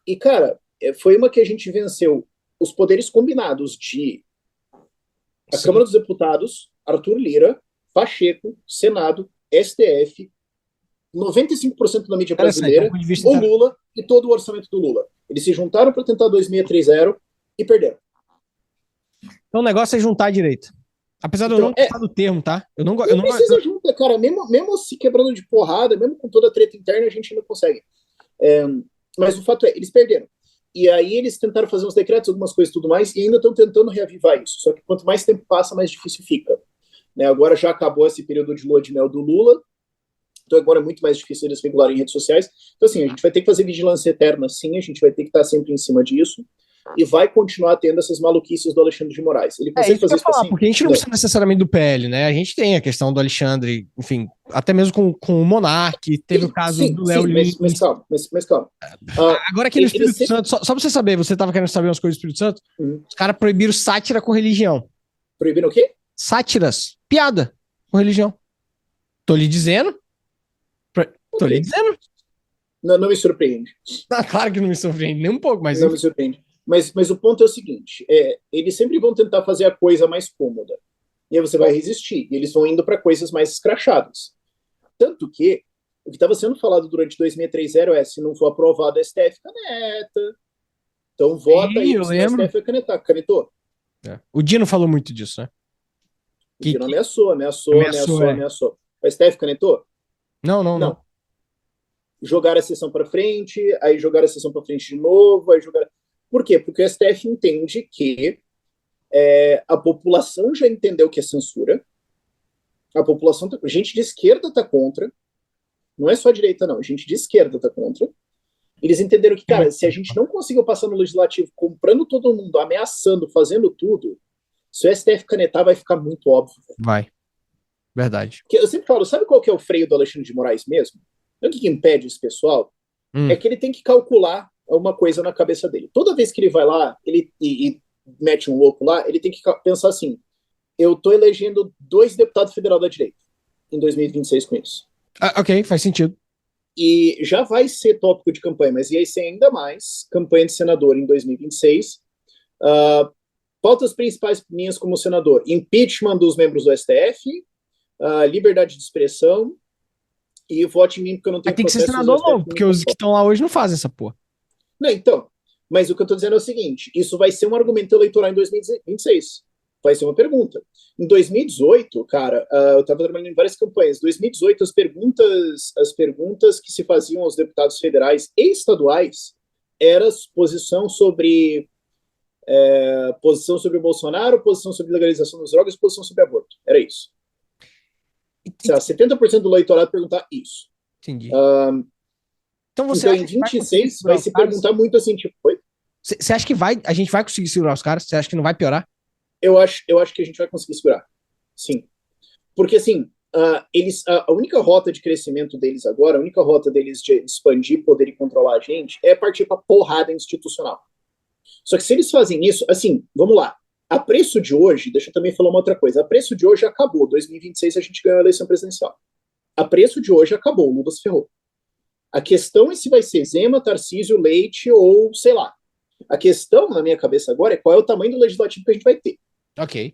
E, cara, foi uma que a gente venceu os poderes combinados de a Sim. Câmara dos Deputados, Arthur Lira, Pacheco, Senado, STF, 95% da mídia Interessante, é um brasileira, ponto de vista o interessante. Lula e todo o orçamento do Lula. Eles se juntaram para tentar 2630 e perderam. Então o negócio é juntar a direita. Apesar de eu não Então, gostar do termo, tá? Eu não não, precisa junta, cara. Mesmo se quebrando de porrada, mesmo com toda a treta interna, a gente ainda consegue. É, mas o fato é, eles perderam. E aí eles tentaram fazer uns decretos, algumas coisas e tudo mais, e ainda estão tentando reavivar isso. Só que quanto mais tempo passa, mais difícil fica. Né? Agora já acabou esse período de lua de mel do Lula, Então agora é muito mais difícil eles regularem em redes sociais. Então, assim, a gente vai ter que fazer vigilância eterna, sim, a gente vai ter que estar sempre em cima disso, e vai continuar tendo essas maluquices do Alexandre de Moraes. Ele consegue Isso que fazer eu ia isso falar, assim? porque a gente não precisa necessariamente do PL, né? A gente tem a questão do Alexandre, enfim, até mesmo com o Monark, teve o caso Sim, do Léo sim, Lins. mas calma, mas calma. Agora aqui no Ele Espírito sempre... Santo, só pra você saber, você tava querendo saber umas coisas do Espírito Santo? Os caras proibiram sátira com religião. Proibiram o quê? Sátiras, piada com religião. Tô lhe dizendo. Tô lhe dizendo. Não me surpreende. Claro que não me surpreende nem um pouco, mas não me surpreende. Mas o ponto é o seguinte: eles sempre vão tentar fazer a coisa mais cômoda. E aí você vai resistir. E eles vão indo para coisas mais escrachadas. Tanto que o que estava sendo falado durante 2630 é: se não for aprovado, a STF caneta. Então vota aí, eu senão a lembro. STF vai canetar. Canetou? O Dino falou muito disso, né? O Dino ameaçou. A STF canetou? Não. Jogaram a sessão para frente, aí jogaram a sessão para frente de novo, aí jogaram. Por quê? Porque o STF entende que a população já entendeu que é censura, a população, gente de esquerda está contra, não é só a direita, não, gente de esquerda está contra. Eles entenderam que, cara, se a gente não conseguiu passar no legislativo comprando todo mundo, ameaçando, fazendo tudo, se o STF canetar, vai ficar muito óbvio. Vai. Verdade. Porque eu sempre falo, sabe qual que é o freio do Alexandre de Moraes mesmo? O que impede esse pessoal? É que ele tem que calcular uma coisa na cabeça dele. Toda vez que ele vai lá, e mete um louco lá, ele tem que pensar assim: eu estou elegendo 2 deputados federais da direita em 2026 com isso. Ok, faz sentido. E já vai ser tópico de campanha, mas ia ser ainda mais campanha de senador em 2026. Pautas principais minhas como senador: impeachment dos membros do STF, liberdade de expressão, e vote em mim porque eu não tenho tem que ser senador novo, porque os que estão lá hoje não fazem essa porra. Não, então, mas o que eu estou dizendo é o seguinte: isso vai ser um argumento eleitoral em 2026. Vai ser uma pergunta. Em 2018, cara, eu estava trabalhando em várias campanhas. Em 2018, as perguntas que se faziam aos deputados federais e estaduais eram posição sobre o Bolsonaro, posição sobre legalização das drogas, posição sobre aborto. Era isso. 70% do eleitorado perguntar isso. Entendi. Então em 26 vai se perguntar muito assim, tipo, oi? Você acha que a gente vai conseguir segurar os caras? Você acha que não vai piorar? Eu acho que a gente vai conseguir segurar. Sim. Porque, assim, a única rota de crescimento deles agora, a única rota deles de expandir poder e controlar a gente é partir para porrada institucional. Só que se eles fazem isso, assim, vamos lá. A preço de hoje, deixa eu também falar uma outra coisa. A preço de hoje acabou. 2026 a gente ganhou a eleição presidencial. A preço de hoje acabou. O Lula se ferrou. A questão é se vai ser Zema, Tarcísio, Leite ou sei lá. A questão na minha cabeça agora é qual é o tamanho do legislativo que a gente vai ter. Ok.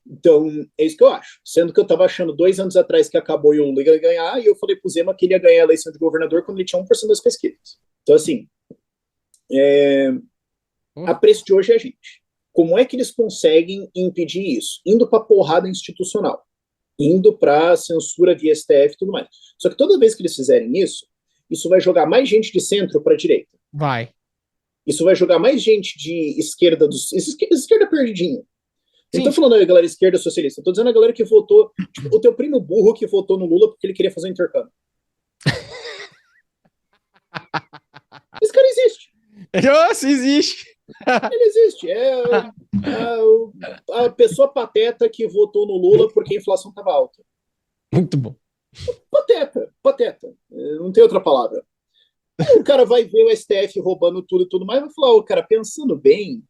Então, é isso que eu acho. Sendo que eu estava achando 2 anos atrás que acabou e o Lula ia ganhar, e eu falei pro Zema que ele ia ganhar a eleição de governador quando ele tinha 1% das pesquisas. Então, assim, a preço de hoje é a gente. Como é que eles conseguem impedir isso? Indo para porrada institucional. Indo para censura via STF e tudo mais. Só que toda vez que eles fizerem isso, isso vai jogar mais gente de centro para direita. Vai. Isso vai jogar mais gente de esquerda, esquerda perdidinha. Não tô falando a galera esquerda socialista, tô dizendo a galera que votou, tipo, o teu primo burro que votou no Lula porque ele queria fazer um intercâmbio. Esse cara existe. Nossa, existe. Ele existe. A pessoa pateta que votou no Lula porque a inflação estava alta. Muito bom. Pateta. Não tem outra palavra. Aí o cara vai ver o STF roubando tudo e tudo mais, vai falar, cara, pensando bem,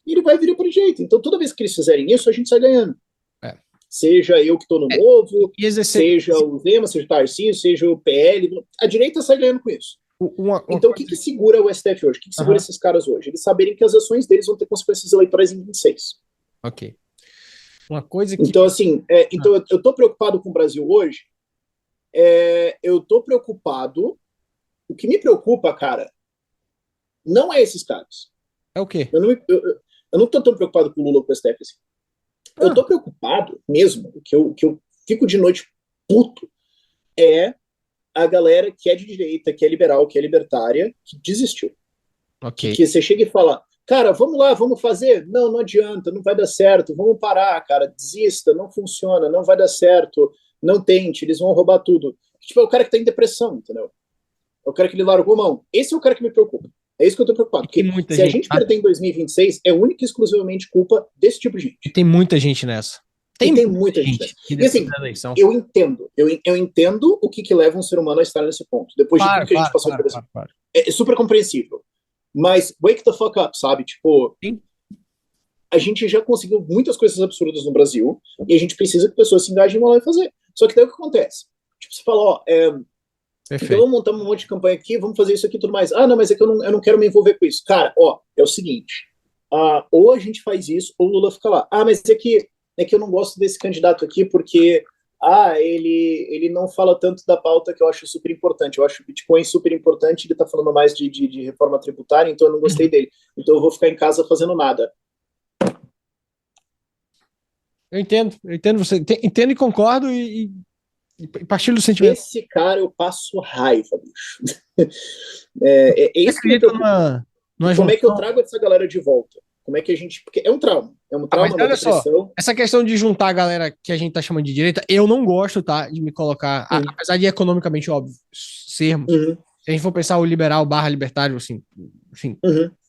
ele vai vir para jeito. Então, toda vez que eles fizerem isso, a gente sai ganhando. Seja eu que estou no Novo, seja o Zema, seja o Tarcísio, seja o PL, a direita sai ganhando com isso. Então, o que segura o STF hoje? O que segura esses caras hoje? Eles saberem que as ações deles vão ter consequências eleitorais em 26. Ok. Uma coisa que... Então, assim, então eu estou preocupado com o Brasil hoje. Eu estou preocupado. O que me preocupa, cara, não é esses caras. É o quê? Eu não estou tão preocupado com o Lula ou com o STF assim. Eu estou preocupado mesmo. O que eu fico de noite puto é a galera que é de direita, que é liberal, que é libertária, que desistiu. Ok. Que você chega e fala, cara, vamos lá, vamos fazer? Não adianta, não vai dar certo, vamos parar, cara, desista, não funciona, não vai dar certo, não tente, eles vão roubar tudo. Tipo, é o cara que tá em depressão, entendeu? É o cara que ele largou mão. Esse é o cara que me preocupa. É isso que eu tô preocupado. Porque se a gente perder em 2026, é única e exclusivamente culpa desse tipo de gente. E tem muita gente nessa. Tem muita gente nessa. E assim, eu entendo o que leva um ser humano a estar nesse ponto. Depois de tudo que a gente passou por isso. É super compreensível. Mas wake the fuck up, sabe? Tipo, sim, a gente já conseguiu muitas coisas absurdas no Brasil e a gente precisa que pessoas se engajem lá e fazer. Só que daí o que acontece? Tipo, você fala, ó, então vamos montar um monte de campanha aqui, vamos fazer isso aqui e tudo mais. Ah, não, mas é que eu não quero me envolver com isso. Cara, ó, é o seguinte, ou a gente faz isso, ou o Lula fica lá. Ah, mas é que eu não gosto desse candidato aqui porque ele não fala tanto da pauta que eu acho super importante. Eu acho o Bitcoin super importante, ele tá falando mais de reforma tributária, então eu não gostei dele. Então eu vou ficar em casa fazendo nada. Eu entendo você. Entendo e concordo e partilho do sentimento. Esse cara eu passo raiva, bicho. É isso que me preocupa. Como é que eu trago essa galera de volta? Como é que a gente... Porque é um trauma. É um trauma, uma depressão. Só, essa questão de juntar a galera que a gente tá chamando de direita, eu não gosto, tá? De me colocar... Apesar de economicamente, óbvio, sermos. Se a gente for pensar o liberal / libertário, assim,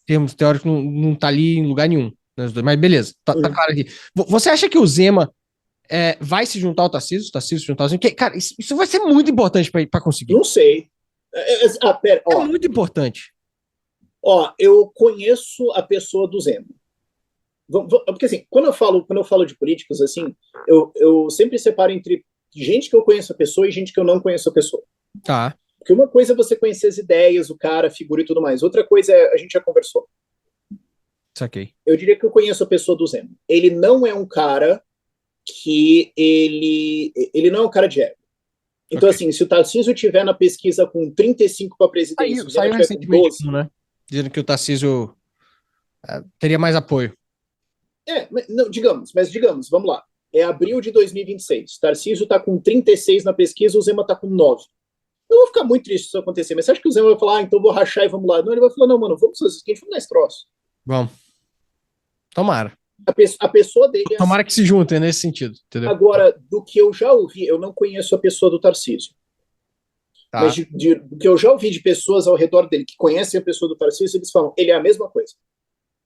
termos teóricos não tá ali em lugar nenhum. Mas beleza, tá claro aqui. Você acha que o Zema vai se juntar ao Tarcísio? O Tarcísio se juntar ao Zema? Porque, cara, isso vai ser muito importante pra conseguir. Não sei. Pera, ó. É muito importante. Ó, eu conheço a pessoa do Zema. Porque assim, quando eu falo de políticos, assim, eu sempre separo entre gente que eu conheço a pessoa e gente que eu não conheço a pessoa. Tá. Porque uma coisa é você conhecer as ideias, o cara, a figura e tudo mais. Outra coisa é a gente já conversou. Saquei. Eu diria que eu conheço a pessoa do Zema. Ele não é um cara que ele não é um cara de ego. Então, assim, se o Tarcísio tiver na pesquisa com 35 para presidência, saiu recentemente, com 12, né? Dizendo que o Tarcísio teria mais apoio. Digamos, vamos lá. É abril de 2026. Tarcísio está com 36 na pesquisa, o Zema está com 9. Eu vou ficar muito triste se isso acontecer, mas você acha que o Zema vai falar, então vou rachar e vamos lá? Não, ele vai falar, não, mano, vamos fazer isso aqui, vamos dar esse troço. Vamos. Tomara. A pessoa dele Tomara que se juntem nesse sentido, entendeu? Agora, do que eu já ouvi, eu não conheço a pessoa do Tarcísio. Tá. Mas do que eu já ouvi de pessoas ao redor dele que conhecem a pessoa do Tarcísio, eles falam, ele é a mesma coisa.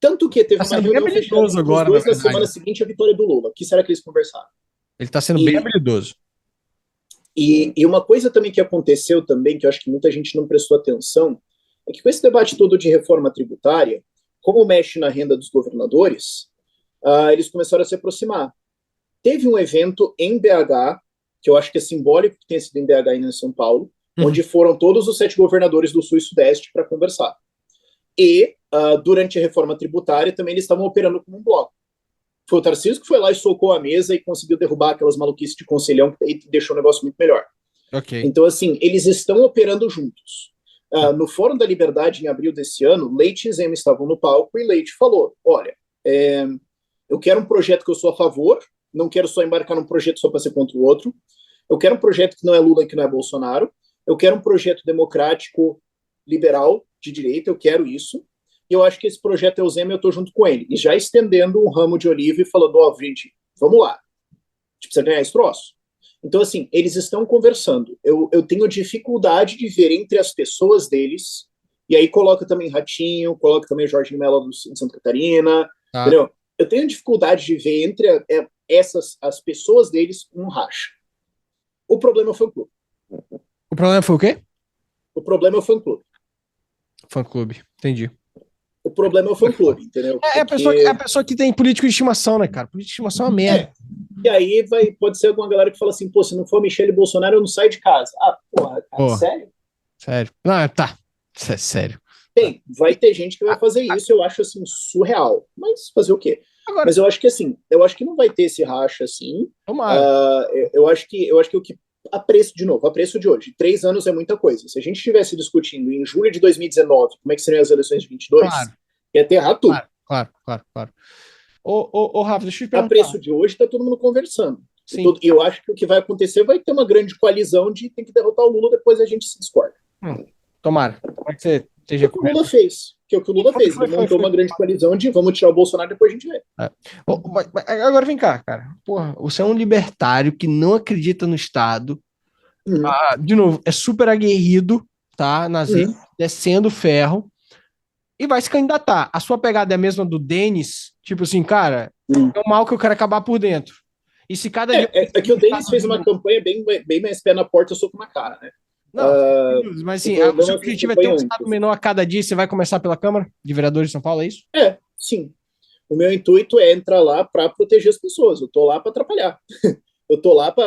Tanto que teve uma reunião fechada agora, os dois na semana seguinte a vitória do Lula. O que será que eles conversaram? Ele está sendo bem habilidoso. E uma coisa também que aconteceu também, que eu acho que muita gente não prestou atenção, é que com esse debate todo de reforma tributária, como mexe na renda dos governadores, eles começaram a se aproximar. Teve um evento em BH, que eu acho que é simbólico que tenha sido em BH e em São Paulo, onde foram todos os 7 governadores do Sul e Sudeste para conversar. E, durante a reforma tributária, também eles estavam operando como um bloco. Foi o Tarcísio que foi lá e socou a mesa e conseguiu derrubar aquelas maluquices de conselhão e deixou o negócio muito melhor. Okay. Então, assim, eles estão operando juntos. No Fórum da Liberdade, em abril desse ano, Leite e Zema estavam no palco e Leite falou, olha, eu quero um projeto que eu sou a favor, não quero só embarcar num projeto só para ser contra o outro, eu quero um projeto que não é Lula e que não é Bolsonaro, eu quero um projeto democrático, liberal, de direita, eu quero isso, e eu acho que esse projeto é o Zema e eu estou junto com ele. E já estendendo um ramo de oliva e falando, ó, gente, vamos lá, a gente precisa ganhar esse troço. Então, assim, eles estão conversando. Eu tenho dificuldade de ver entre as pessoas deles, e aí coloca também Ratinho, coloca também Jorge Mello de Santa Catarina, entendeu? Eu tenho dificuldade de ver entre as pessoas deles um racha. O problema foi o clube. O problema foi o quê? O problema é o fã-clube. Fã-clube, entendi. O problema é o fã-clube, entendeu? É a pessoa que tem político de estimação, né, cara? Político de estimação é uma merda. E aí pode ser alguma galera que fala assim, pô, se não for Michele Bolsonaro, eu não saio de casa. Ah, porra, cara, sério? Sério. Não, tá. Sério. Vai ter gente que vai fazer isso, eu acho, assim, surreal. Mas fazer o quê? Agora, mas eu acho que, assim, não vai ter esse racha, assim. Eu acho que o que a preço de hoje, 3 anos é muita coisa. Se a gente estivesse discutindo em julho de 2019 como é que seriam as eleições de 22, ia aterrar tudo. Claro. Ô, Rafa, deixa eu te perguntar. A preço de hoje tá todo mundo conversando. E eu acho que o que vai acontecer vai ter uma grande coalizão de tem que derrotar o Lula, depois a gente se discorda. Tomara. Como é que você seja o que o Lula fez. Que é o que o Lula fez. Ele montou uma grande coalizão de vamos tirar o Bolsonaro e depois a gente vê. Agora vem cá, cara. Porra, você é um libertário que não acredita no Estado. De novo, é super aguerrido, tá? Descendo ferro. E vai se candidatar. A sua pegada é a mesma do Denis? Tipo assim, cara, é um mal que eu quero acabar por dentro. E se cada dia. É que o Denis fez uma campanha bem mais pé na porta, soco na cara, né? Não, mas assim, o seu objetivo é ter um Estado menor a cada dia e você vai começar pela Câmara de Vereadores de São Paulo, é isso? Sim. O meu intuito é entrar lá para proteger as pessoas. Eu tô lá para atrapalhar. Eu tô lá para.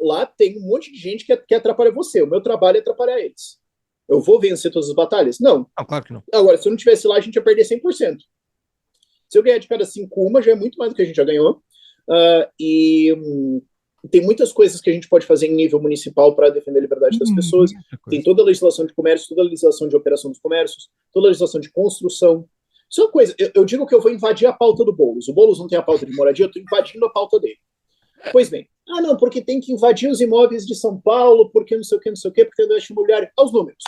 Lá tem um monte de gente que atrapalha você. O meu trabalho é atrapalhar eles. Eu vou vencer todas as batalhas? Não. Claro que não. Agora, se eu não tivesse lá, a gente ia perder 100%. Se eu ganhar de cada 5 uma, já é muito mais do que a gente já ganhou. Tem muitas coisas que a gente pode fazer em nível municipal para defender a liberdade das pessoas. Tem toda a legislação de comércio, toda a legislação de operação dos comércios, toda a legislação de construção. Isso é uma coisa. Eu digo que eu vou invadir a pauta do Boulos. O Boulos não tem a pauta de moradia, eu estou invadindo a pauta dele. Pois bem. Não, porque tem que invadir os imóveis de São Paulo, porque não sei o que, porque não é imobiliário. Aos números.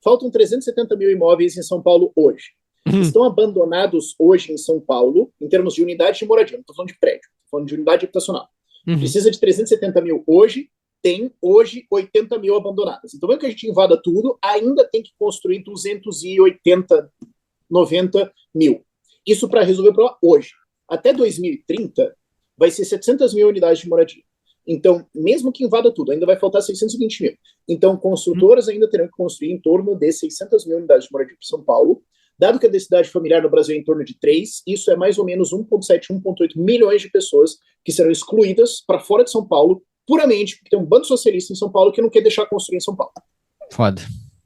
Faltam 370 mil imóveis em São Paulo hoje. Estão abandonados hoje em São Paulo, em termos de unidade de moradia. Não estou falando de prédio, estou falando de unidade habitacional. Precisa de 370 mil hoje, tem hoje 80 mil abandonadas. Então, mesmo que a gente invada tudo, ainda tem que construir 280, 90 mil. Isso para resolver o problema hoje. Até 2030, vai ser 700 mil unidades de moradia. Então, mesmo que invada tudo, ainda vai faltar 620 mil. Então, construtoras ainda terão que construir em torno de 600 mil unidades de moradia para São Paulo. Dado que a densidade familiar no Brasil é em torno de 3, isso é mais ou menos 1,7, 1,8 milhões de pessoas que serão excluídas para fora de São Paulo, puramente porque tem um bando socialista em São Paulo que não quer deixar construir em São Paulo. Foda.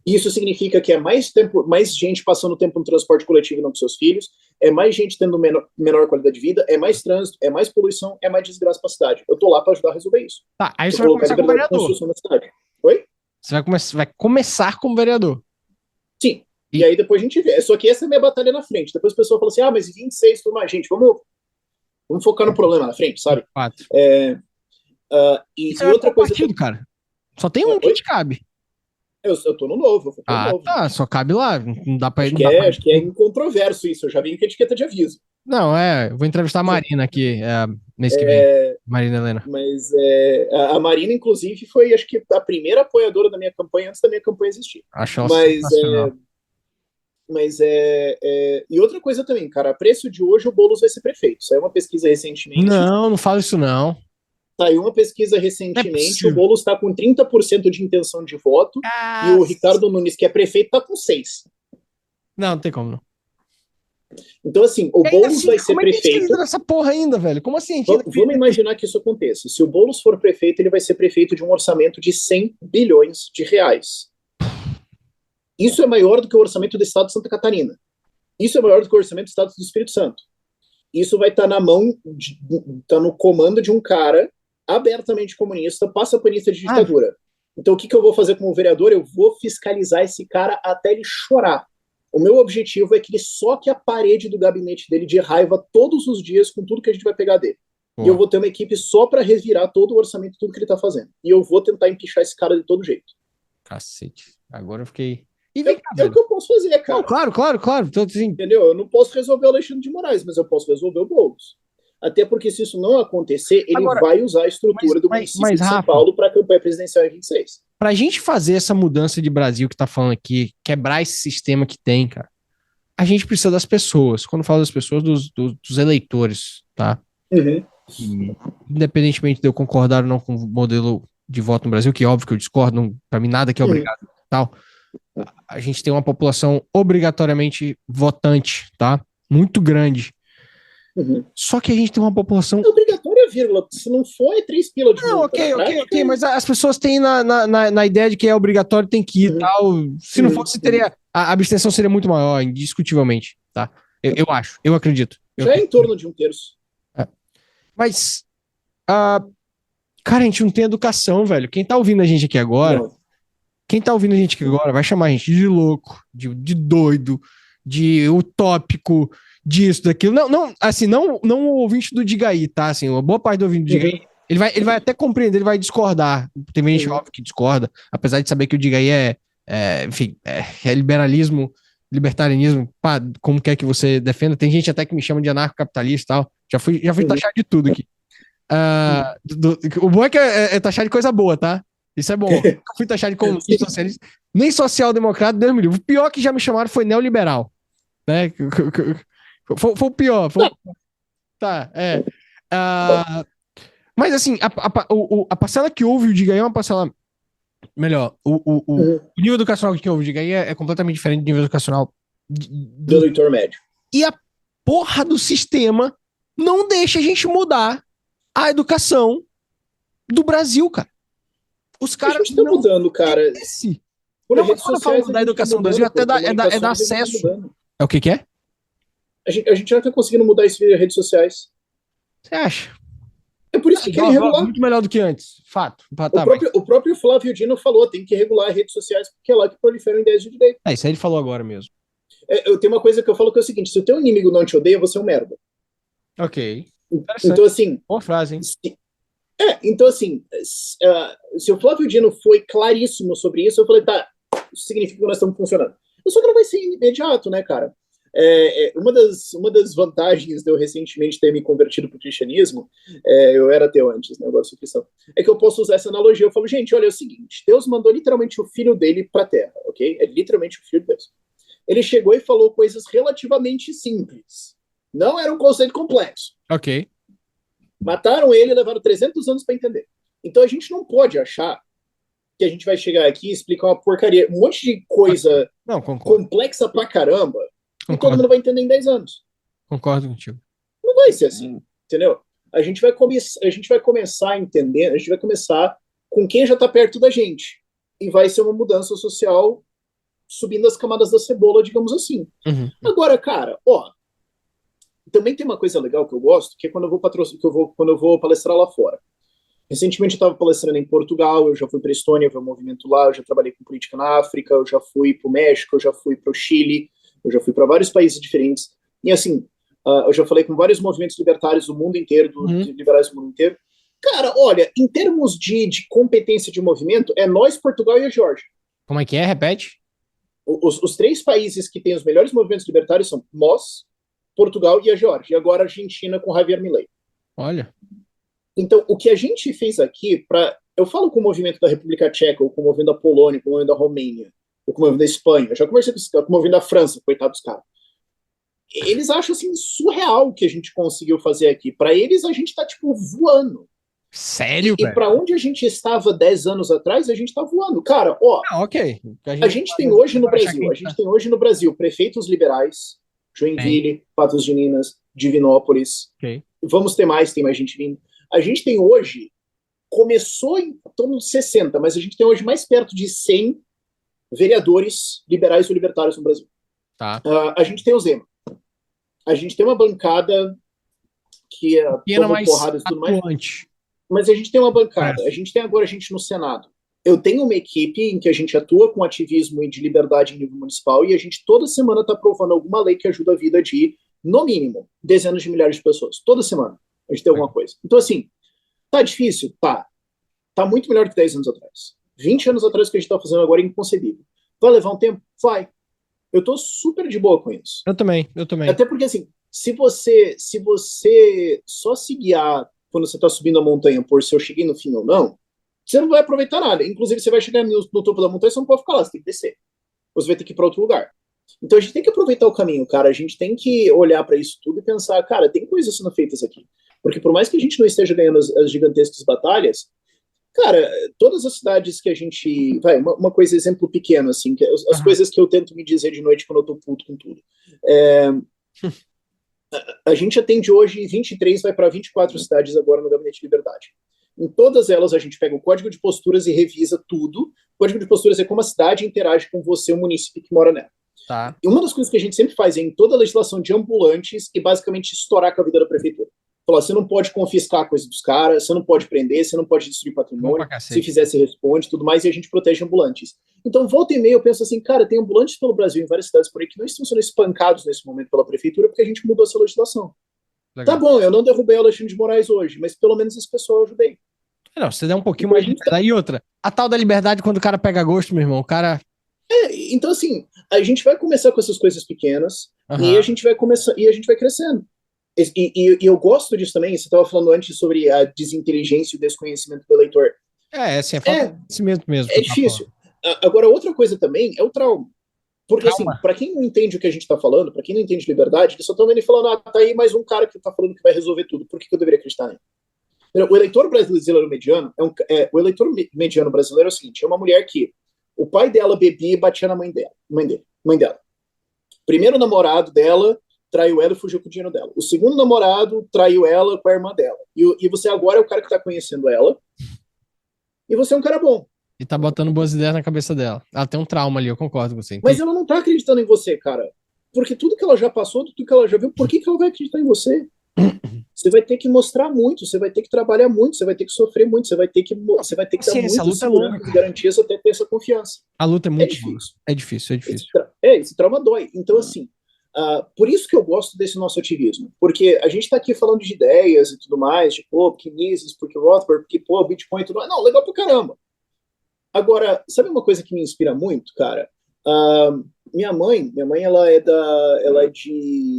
Isso significa que é mais gente passando tempo no transporte coletivo não com seus filhos, é mais gente tendo menor qualidade de vida, é mais trânsito, é mais poluição, é mais desgraça para a cidade. Eu tô lá para ajudar a resolver isso. Tá, aí você vai começar como vereador. Oi? Você vai começar como vereador. Sim. E aí depois a gente vê. Só que essa é a minha batalha na frente. Depois o pessoal fala assim, mas 26 tudo mais. Gente, vamos focar no problema na frente, sabe? E outra coisa... partido, cara? Só tem um que te cabe. Eu tô no Novo. Tá, só cabe lá. Não dá pra ir. Acho que é incontroverso isso. Eu já vim com etiqueta de aviso. Não, eu vou entrevistar a Marina aqui mês que vem. Marina Helena. Mas a Marina, inclusive, foi, acho que, a primeira apoiadora da minha campanha antes da minha campanha existir. Acho ela sensacional. E outra coisa também, cara, a preço de hoje o Boulos vai ser prefeito. Saiu uma pesquisa recentemente. Não fala isso não. Saiu uma pesquisa recentemente, o Boulos está com 30% de intenção de voto e o Ricardo Nunes, que é prefeito, está com 6%. Não tem como não. Então, assim, o Boulos vai ser prefeito. Como essa porra ainda, velho? Como assim? Vamos imaginar que isso aconteça. Se o Boulos for prefeito, ele vai ser prefeito de um orçamento de 100 bilhões de reais. Isso é maior do que o orçamento do Estado de Santa Catarina. Isso é maior do que o orçamento do Estado do Espírito Santo. Isso vai estar na mão, tá no comando de um cara abertamente comunista, passapanista de ditadura. Então, o que eu vou fazer como vereador? Eu vou fiscalizar esse cara até ele chorar. O meu objetivo é que ele soque a parede do gabinete dele de raiva todos os dias com tudo que a gente vai pegar dele. E eu vou ter uma equipe só para revirar todo o orçamento, tudo que ele tá fazendo. E eu vou tentar empichar esse cara de todo jeito. Cacete. Agora eu fiquei... É o que eu posso fazer, cara. Não, claro. Então, assim... Entendeu? Eu não posso resolver o Alexandre de Moraes, mas eu posso resolver o Boulos. Até porque se isso não acontecer, ele vai usar a estrutura do município de São Paulo para a campanha presidencial em 26. Pra gente fazer essa mudança de Brasil que tá falando aqui, quebrar esse sistema que tem, cara, a gente precisa das pessoas. Quando eu falo das pessoas, dos eleitores, tá? Independentemente de eu concordar ou não com o modelo de voto no Brasil, que é óbvio que eu discordo, pra mim nada que é obrigado, tal. A gente tem uma população obrigatoriamente votante, tá? Muito grande. Só que a gente tem uma população... É obrigatória, vírgula. Se não for, é 3 pila de Não, ok, mas as pessoas têm na ideia de que é obrigatório, tem que ir e tal. Se não fosse, teria... A abstenção seria muito maior, indiscutivelmente, tá? Eu acho, eu acredito. Já é em torno de 1/3. Mas, cara, a gente não tem educação, velho. Quem tá ouvindo a gente aqui agora... Não. Quem tá ouvindo a gente aqui agora vai chamar a gente de louco, de doido, de utópico, disso, daquilo. Não o ouvinte do Diga Aí, tá? Assim, uma boa parte do ouvinte do Diga Aí, ele vai até compreender, ele vai discordar. Tem gente óbvio que discorda, apesar de saber que o Diga Aí enfim, é liberalismo libertarianismo, pá, como quer que você defenda. Tem gente até que me chama de anarcocapitalista e tal. Já fui taxado de tudo aqui. O bom é que é taxado de coisa boa, tá? Isso é bom. Eu fui taxado de comunista, socialista, nem social-democrata, Deus me livre. O pior que já me chamaram foi neoliberal, né? Foi o pior. Tá, é. Mas assim, a parcela que houve o Diga aí é uma parcela melhor. O nível educacional que houve o Diga aí é completamente diferente do nível educacional do leitor médio. E a porra do sistema não deixa a gente mudar a educação do Brasil, cara. Os caras. A gente tá mudando, cara. Por não, quando eu falo da educação do Brasil, até é dar acesso. É o que é? A gente já tá conseguindo mudar isso via redes sociais. Você acha? É por isso que querem regular. Muito melhor do que antes. Fato. O próprio Flávio Dino falou, tem que regular as redes sociais, porque é lá que proliferam ideias de direito. Isso aí ele falou agora mesmo. Eu tenho uma coisa que eu falo que é o seguinte: se o teu inimigo não te odeia, você é um merda. Ok. Então, assim. Boa frase, hein? Então, assim, se o Flávio Dino foi claríssimo sobre isso, eu falei, tá, isso significa que nós estamos funcionando. Só que não vai ser imediato, né, cara? Uma das vantagens de eu recentemente ter me convertido para o cristianismo, eu era ateu antes, né, agora sou cristão, é que eu posso usar essa analogia. Eu falo, gente, olha, é o seguinte: Deus mandou literalmente o filho dele para a terra, ok? É literalmente o filho de Deus. Ele chegou e falou coisas relativamente simples. Não era um conceito complexo. Ok. Mataram ele e levaram 300 anos para entender. Então a gente não pode achar que a gente vai chegar aqui e explicar uma porcaria, um monte de coisa complexa pra caramba, e todo mundo vai entender em 10 anos. Concordo contigo. Não vai ser assim, entendeu? A gente vai começar a entender, a gente vai começar com quem já tá perto da gente. E vai ser uma mudança social subindo as camadas da cebola, digamos assim. Agora, cara, também tem uma coisa legal que eu gosto, que é quando eu vou palestrar lá fora. Recentemente eu estava palestrando em Portugal, eu já fui para a Estônia ver o movimento lá, eu já trabalhei com política na África, eu já fui para o México, eu já fui para o Chile, eu já fui para vários países diferentes. E assim, eu já falei com vários movimentos libertários do mundo inteiro, de liberais do mundo inteiro. Cara, olha, em termos de competência de movimento, é nós, Portugal e a Geórgia. Como é que é? Repete. Os 3 países que têm os melhores movimentos libertários são nós, Portugal e a Geórgia. E agora a Argentina com Javier Milei. Olha. Então, o que a gente fez aqui, eu falo com o movimento da República Tcheca, ou com o movimento da Polônia, com o movimento da Romênia, ou com o movimento da Espanha, eu já conversei com o movimento da França, coitado dos caras. Eles acham, assim, surreal o que a gente conseguiu fazer aqui. Para eles, a gente tá, tipo, voando. Sério, E para onde a gente estava 10 anos atrás, a gente tá voando. Cara, ok. A gente tem hoje no Brasil prefeitos liberais, Joinville, Patos de Minas, Divinópolis. Okay. Vamos ter mais, tem mais gente vindo. A gente tem hoje, começou em torno de 60, mas a gente tem hoje mais perto de 100 vereadores liberais ou libertários no Brasil. Tá. A gente tem o Zema. A gente tem uma bancada que toma porrada e tudo mais. Mas a gente tem uma bancada. A gente tem agora gente no Senado. Eu tenho uma equipe em que a gente atua com ativismo e de liberdade em nível municipal, e a gente toda semana está aprovando alguma lei que ajuda a vida de, no mínimo, dezenas de milhares de pessoas. Toda semana a gente tem alguma coisa. Então, assim, tá difícil? Tá. Tá muito melhor que 10 anos atrás. 20 anos atrás, o que a gente tá fazendo agora é inconcebível. Vai levar um tempo? Vai. Eu tô super de boa com isso. Eu também. Até porque, assim, se você só se guiar quando você tá subindo a montanha por se eu cheguei no fim ou não, você não vai aproveitar nada. Inclusive, você vai chegar no topo da montanha, você não pode ficar lá, você tem que descer. Você vai ter que ir para outro lugar. Então, a gente tem que aproveitar o caminho, cara. A gente tem que olhar para isso tudo e pensar, cara, tem coisas sendo feitas aqui. Porque por mais que a gente não esteja ganhando as gigantescas batalhas, cara, todas as cidades que a gente... uma coisa, exemplo pequeno, assim, que as coisas que eu tento me dizer de noite quando eu tô puto com tudo. A gente atende hoje 23, vai para 24 cidades agora no Gabinete de Liberdade. Em todas elas, a gente pega o código de posturas e revisa tudo. O código de posturas é como a cidade interage com você, o município que mora nela. Tá. E uma das coisas que a gente sempre faz é, em toda a legislação de ambulantes, e basicamente estourar com a vida da prefeitura. Falar, você não pode confiscar a coisa dos caras, você não pode prender, você não pode destruir patrimônio, se fizer, você responde, tudo mais, e a gente protege ambulantes. Então, volta e meia, eu penso assim, cara, tem ambulantes pelo Brasil, em várias cidades por aí, que não estão sendo espancados nesse momento pela prefeitura, porque a gente mudou essa legislação. Legal. Tá bom, eu não derrubei o Alexandre de Moraes hoje, mas pelo menos esse pessoal eu ajudei. Não, você der um pouquinho mais de liberdade. E outra, a tal da liberdade, quando o cara pega gosto, meu irmão, o cara Então, assim, a gente vai começar com essas coisas pequenas e a gente vai começar e a gente vai crescendo. E eu gosto disso também. Você estava falando antes sobre a desinteligência e o desconhecimento do eleitor. Assim, é falta de conhecimento mesmo. É difícil. Agora, outra coisa também é o trauma. Porque, assim, para quem não entende o que a gente está falando, para quem não entende liberdade, eles só estão vendo e falando, tá aí mais um cara que está falando que vai resolver tudo. Por que eu deveria acreditar nele? O eleitor brasileiro mediano o eleitor mediano brasileiro é o seguinte: é uma mulher que o pai dela bebia e batia na mãe dela. Primeiro namorado dela traiu ela e fugiu com o dinheiro dela. O segundo namorado traiu ela com a irmã dela. E você agora é o cara que está conhecendo ela. E você é um cara bom. E tá botando boas ideias na cabeça dela. Ela tem um trauma ali, eu concordo com você. Mas ela não tá acreditando em você, cara. Porque tudo que ela já passou, tudo que ela já viu, por que ela vai acreditar em você? Você vai ter que mostrar muito, você vai ter que trabalhar muito, você vai ter que sofrer muito, você vai ter que dar muita segurança e garantias até ter essa confiança. A luta é muito difícil. É difícil. Esse trauma dói. Então, assim, por isso que eu gosto desse nosso ativismo. Porque a gente tá aqui falando de ideias e tudo mais, de, porque Mises, porque Rothbard, porque, Bitcoin e tudo mais. Não, legal pra caramba. Agora, sabe uma coisa que me inspira muito, cara? Minha mãe, ela é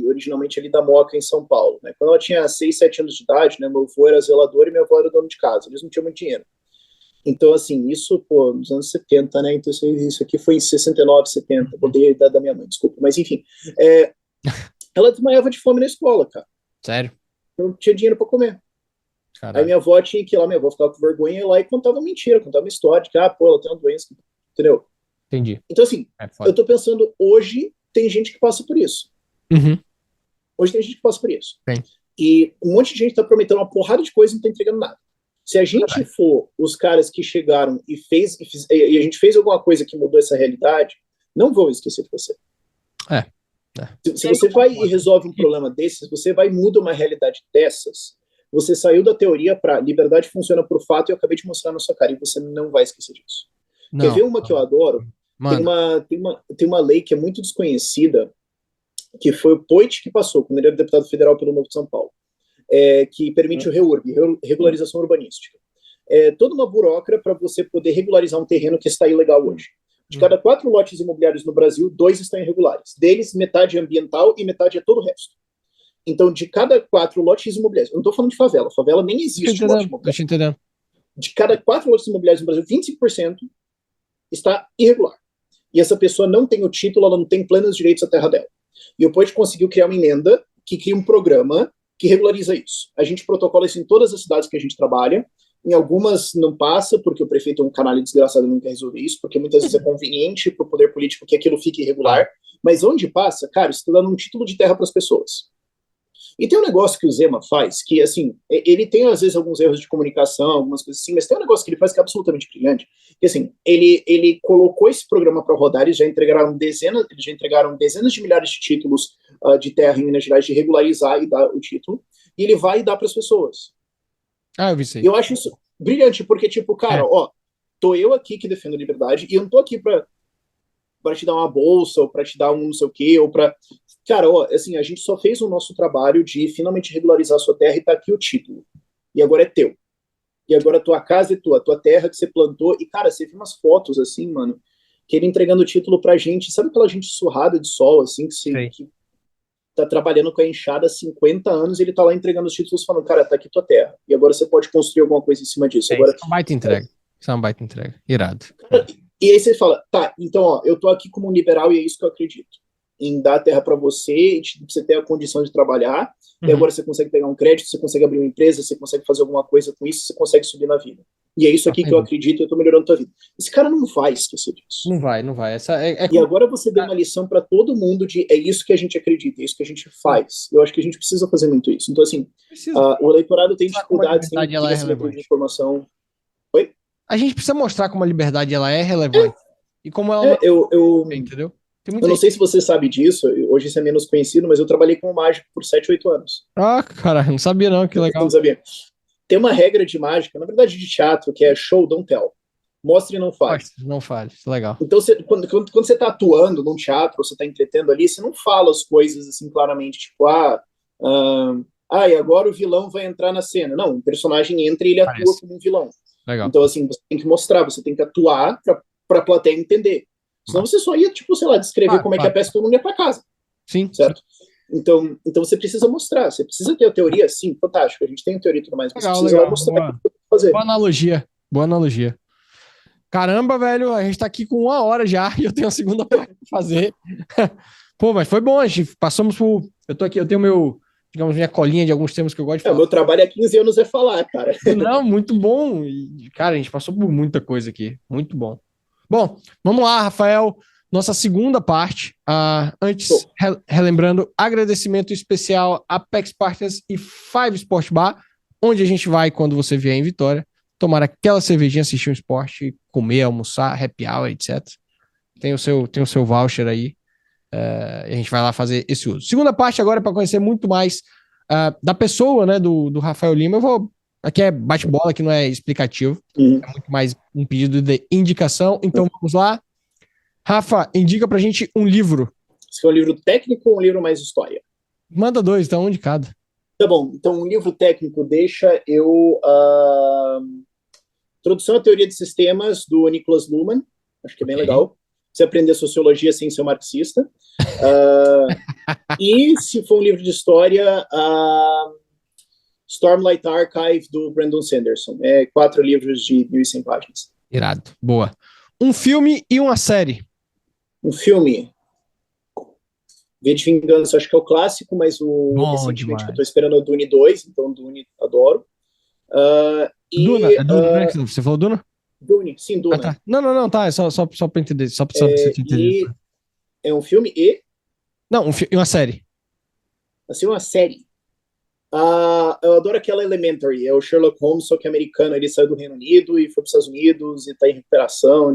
originalmente ali da Moca, em São Paulo, né? Quando ela tinha 6, 7 anos de idade, né? Meu avô era zelador e minha avó era dona de casa. Eles não tinham muito dinheiro. Então, assim, isso, nos anos 70, né? Então, isso aqui foi em 69, 70. Botei a idade da minha mãe, desculpa. Mas, enfim, ela desmaiava de fome na escola, cara. Sério? Não tinha dinheiro para comer. Caralho. Aí minha avó tinha que ir lá, minha avó ficava com vergonha, ia lá e contava mentira, contava uma história de que, ela tem uma doença, entendeu? Entendi. Então, assim, eu tô pensando, hoje tem gente que passa por isso. Hoje tem gente que passa por isso. Sim. E um monte de gente tá prometendo uma porrada de coisa e não tá entregando nada. Se a gente for os caras que chegaram e a gente fez alguma coisa que mudou essa realidade, não vão esquecer de você. Se você vai e resolve um problema desses, você vai e muda uma realidade dessas, você saiu da teoria para liberdade funciona por fato e eu acabei de mostrar na sua cara e você não vai esquecer disso. Quer ver uma que eu adoro? Tem uma lei que é muito desconhecida, que foi o Poit que passou, quando ele era deputado federal pelo Novo de São Paulo, que permite o REURB, regularização urbanística. Toda uma burocracia para você poder regularizar um terreno que está ilegal hoje. De cada 4 lotes imobiliários no Brasil, 2 estão irregulares. Deles, metade é ambiental e metade é todo o resto. Então, de cada 4 lotes imobiliários, eu não estou falando de favela nem existe lote imobiliário. De cada 4 lotes imobiliários no Brasil, 25% está irregular. E essa pessoa não tem o título, ela não tem plenos direitos à terra dela. E o Poit conseguiu criar uma emenda que cria um programa que regulariza isso. A gente protocola isso em todas as cidades que a gente trabalha. Em algumas não passa, porque o prefeito é um canalha desgraçado e não quer resolver isso, porque muitas vezes é conveniente para o poder político que aquilo fique irregular. Mas onde passa, cara, isso está dando um título de terra para as pessoas. E tem um negócio que o Zema faz, que, assim, ele tem, às vezes, alguns erros de comunicação, algumas coisas assim, mas tem um negócio que ele faz que é absolutamente brilhante, que, assim, ele colocou esse programa para rodar, eles já entregaram dezenas de milhares de títulos de terra em Minas Gerais, de regularizar e dar o título, e ele vai e dá para as pessoas. Eu vi isso aí. E eu acho isso brilhante, porque, tipo, cara, tô eu aqui que defendo a liberdade, e eu não tô aqui para te dar uma bolsa, ou para te dar um não sei o quê, ou para... Cara, assim, a gente só fez o nosso trabalho de finalmente regularizar a sua terra e tá aqui o título. E agora é teu. E agora a tua casa é tua, a tua terra que você plantou. E, cara, você viu umas fotos, assim, mano, que ele entregando o título pra gente. Sabe aquela gente surrada de sol, assim, que tá trabalhando com a enxada há 50 anos e ele tá lá entregando os títulos falando, cara, tá aqui tua terra. E agora você pode construir alguma coisa em cima disso. Agora, isso é uma baita entrega. Isso é uma baita entrega. Irado. Cara, e aí você fala, tá, então, eu tô aqui como um liberal e é isso que eu acredito. Em dar terra para você, você ter a condição de trabalhar, e agora você consegue pegar um crédito, você consegue abrir uma empresa, você consegue fazer alguma coisa com isso, você consegue subir na vida. E é isso aqui que eu acredito e eu tô melhorando a tua vida. Esse cara não vai esquecer disso. Não vai. E agora você deu uma lição para todo mundo de é isso que a gente acredita, é isso que a gente faz. Eu acho que a gente precisa fazer muito isso. Então, assim, o eleitorado tem dificuldades em de informação. Oi? A gente precisa mostrar como a liberdade ela é relevante. E como ela entendeu? Eu não sei se você sabe disso, hoje isso é menos conhecido, mas eu trabalhei como mágico por 7, 8 anos. Cara, não sabia não, que legal. Não sabia. Tem uma regra de mágica, na verdade de teatro, que é show, don't tell. Mostre e não fale. Não fale, isso é legal. Então, quando você está atuando num teatro, ou você está entretendo ali, você não fala as coisas assim claramente, tipo, e agora o vilão vai entrar na cena. Não, o personagem entra e ele atua como um vilão. Legal. Então, assim, você tem que mostrar, você tem que atuar para a plateia entender. Senão você só ia, tipo, sei lá, descrever como é que é a peça e todo mundo ia pra casa. Sim. Certo? Então você precisa mostrar, você precisa ter a teoria, sim, fantástico, a gente tem a teoria e tudo mais, mas Legal, você precisa legal. mostrar o que fazer. Boa analogia, boa analogia. Caramba, velho, a gente tá aqui com 1 hora já e eu tenho a segunda parte pra fazer. Pô, mas foi bom, a gente passamos por... Eu tô aqui, eu tenho digamos, minha colinha de alguns temas que eu gosto de falar. O meu trabalho há 15 anos é falar, cara. Não, muito bom. E, cara, a gente passou por muita coisa aqui. Muito bom. Bom, vamos lá, Rafael. Nossa segunda parte. Antes, relembrando, agradecimento especial a Apex Partners e Five Sport Bar, onde a gente vai quando você vier em Vitória, tomar aquela cervejinha, assistir um esporte, comer, almoçar, happy hour, etc. Tem o seu voucher aí. A gente vai lá fazer esse uso. Segunda parte agora é para conhecer muito mais da pessoa, né, do Rafael Lima. Aqui é bate-bola, que não é explicativo. É muito mais um pedido de indicação. Então vamos lá. Rafa, indica pra gente um livro. Você quer um livro técnico ou um livro mais história? Manda 2, então um de cada. Tá bom, então um livro técnico deixa eu... Introdução à Teoria de Sistemas, do Niklas Luhmann. Acho que é bem legal. Você aprender sociologia sem ser marxista. E se for um livro de história, Stormlight Archive, do Brandon Sanderson. 4 livros de 1.100 páginas. Irado, boa. Um filme e uma série. Um filme. V de Vingança, acho que é o clássico, mas recentemente que eu tô esperando é o Dune 2, então Dune adoro. Duna? É Duna, né? Você falou Duna? Dune, sim, Duna. Tá. Não, tá, é só pra entender, só pra você entender. É um filme e... Não, e uma série. Assim, uma série. Eu adoro aquela Elementary, é o Sherlock Holmes, só que americano, ele saiu do Reino Unido e foi para os Estados Unidos e tá em recuperação,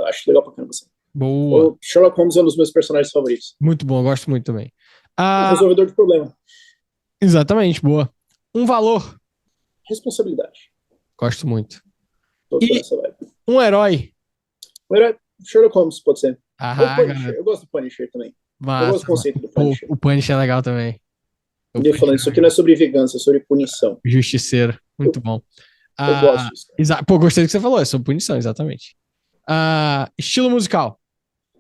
acho legal pra caramba. Boa. O Sherlock Holmes é um dos meus personagens favoritos. Muito bom, eu gosto muito também. Resolvedor de problema. Exatamente, boa. Um valor. Responsabilidade. Gosto muito. E um herói. Um herói, Sherlock Holmes, pode ser. Ou Punisher. Eu gosto do Punisher também. Massa, eu gosto do conceito do Punisher. O Punisher é legal também. Falando, isso aqui não é sobre vingança, é sobre punição. Justiceiro, muito bom. Eu gosto disso. Pô, gostei do que você falou, é sobre punição, exatamente. Estilo musical.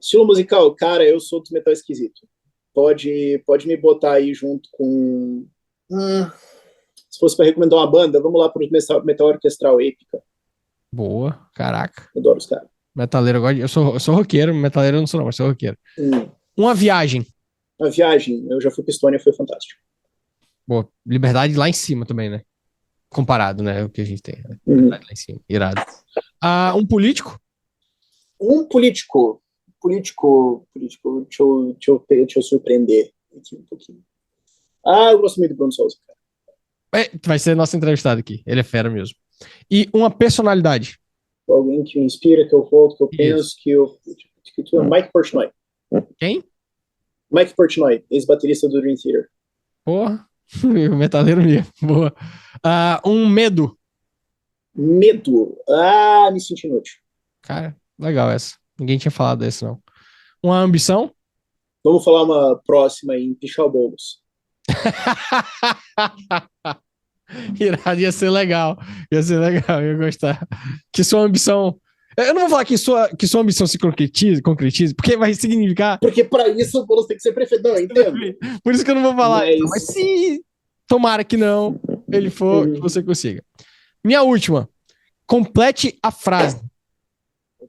Estilo musical, cara, eu sou do metal esquisito. Pode me botar aí junto com... se fosse para recomendar uma banda, vamos lá pro metal orquestral épica. Boa, caraca. Eu adoro os caras. Metaleiro, eu sou roqueiro, metaleiro eu não sou não, mas sou roqueiro. Uma viagem. Uma viagem, eu já fui pra Estônia, foi fantástico. Boa, Liberdade lá em cima também, né? Comparado, né? O que a gente tem. Né? Liberdade lá em cima, irado. Um político? Um político. Deixa eu surpreender aqui um pouquinho. Eu gosto muito do Bruno Souza, cara. Vai ser nosso entrevistado aqui. Ele é fera mesmo. E uma personalidade? Alguém que me inspira, que eu volto, que eu penso, que tu é Mike Portnoy. Quem? Mike Portnoy, ex-baterista do Dream Theater. Porra, metaleiro mesmo. Boa. Um medo? Medo? Me senti inútil. Cara, legal essa. Ninguém tinha falado desse, não. Uma ambição? Vamos falar uma próxima aí, em pichar bolos. Irado, ia ser legal. Ia ia gostar. Que sua ambição... Eu não vou falar que sua ambição se concretize, porque vai significar... Porque para isso o bolos tem que ser prefeito. Não, entendo. Por isso que eu não vou falar. Mas se tomara que não, ele for, que você consiga. Minha última. Complete a frase.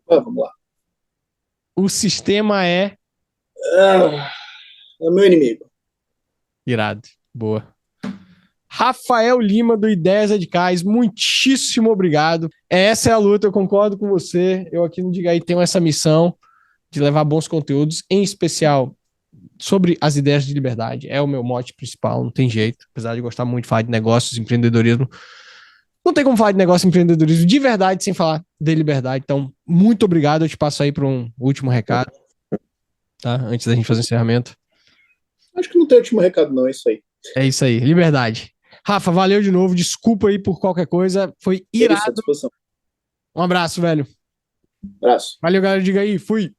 Vamos lá. O sistema é meu inimigo. Irado. Boa. Rafael Lima, do Ideias Radicais, muitíssimo obrigado. Essa é a luta, eu concordo com você. Eu aqui no Diga Aí tenho essa missão de levar bons conteúdos, em especial sobre as ideias de liberdade. É o meu mote principal, não tem jeito. Apesar de gostar muito de falar de negócios, empreendedorismo, não tem como falar de negócio e empreendedorismo de verdade sem falar de liberdade. Então, muito obrigado. Eu te passo aí para um último recado, tá? Antes da gente fazer o encerramento. Acho que não tem último recado, não. É isso aí. É isso aí. Liberdade. Rafa, valeu de novo. Desculpa aí por qualquer coisa. Foi irado. Um abraço, velho. Abraço. Valeu, galera. Diga aí. Fui.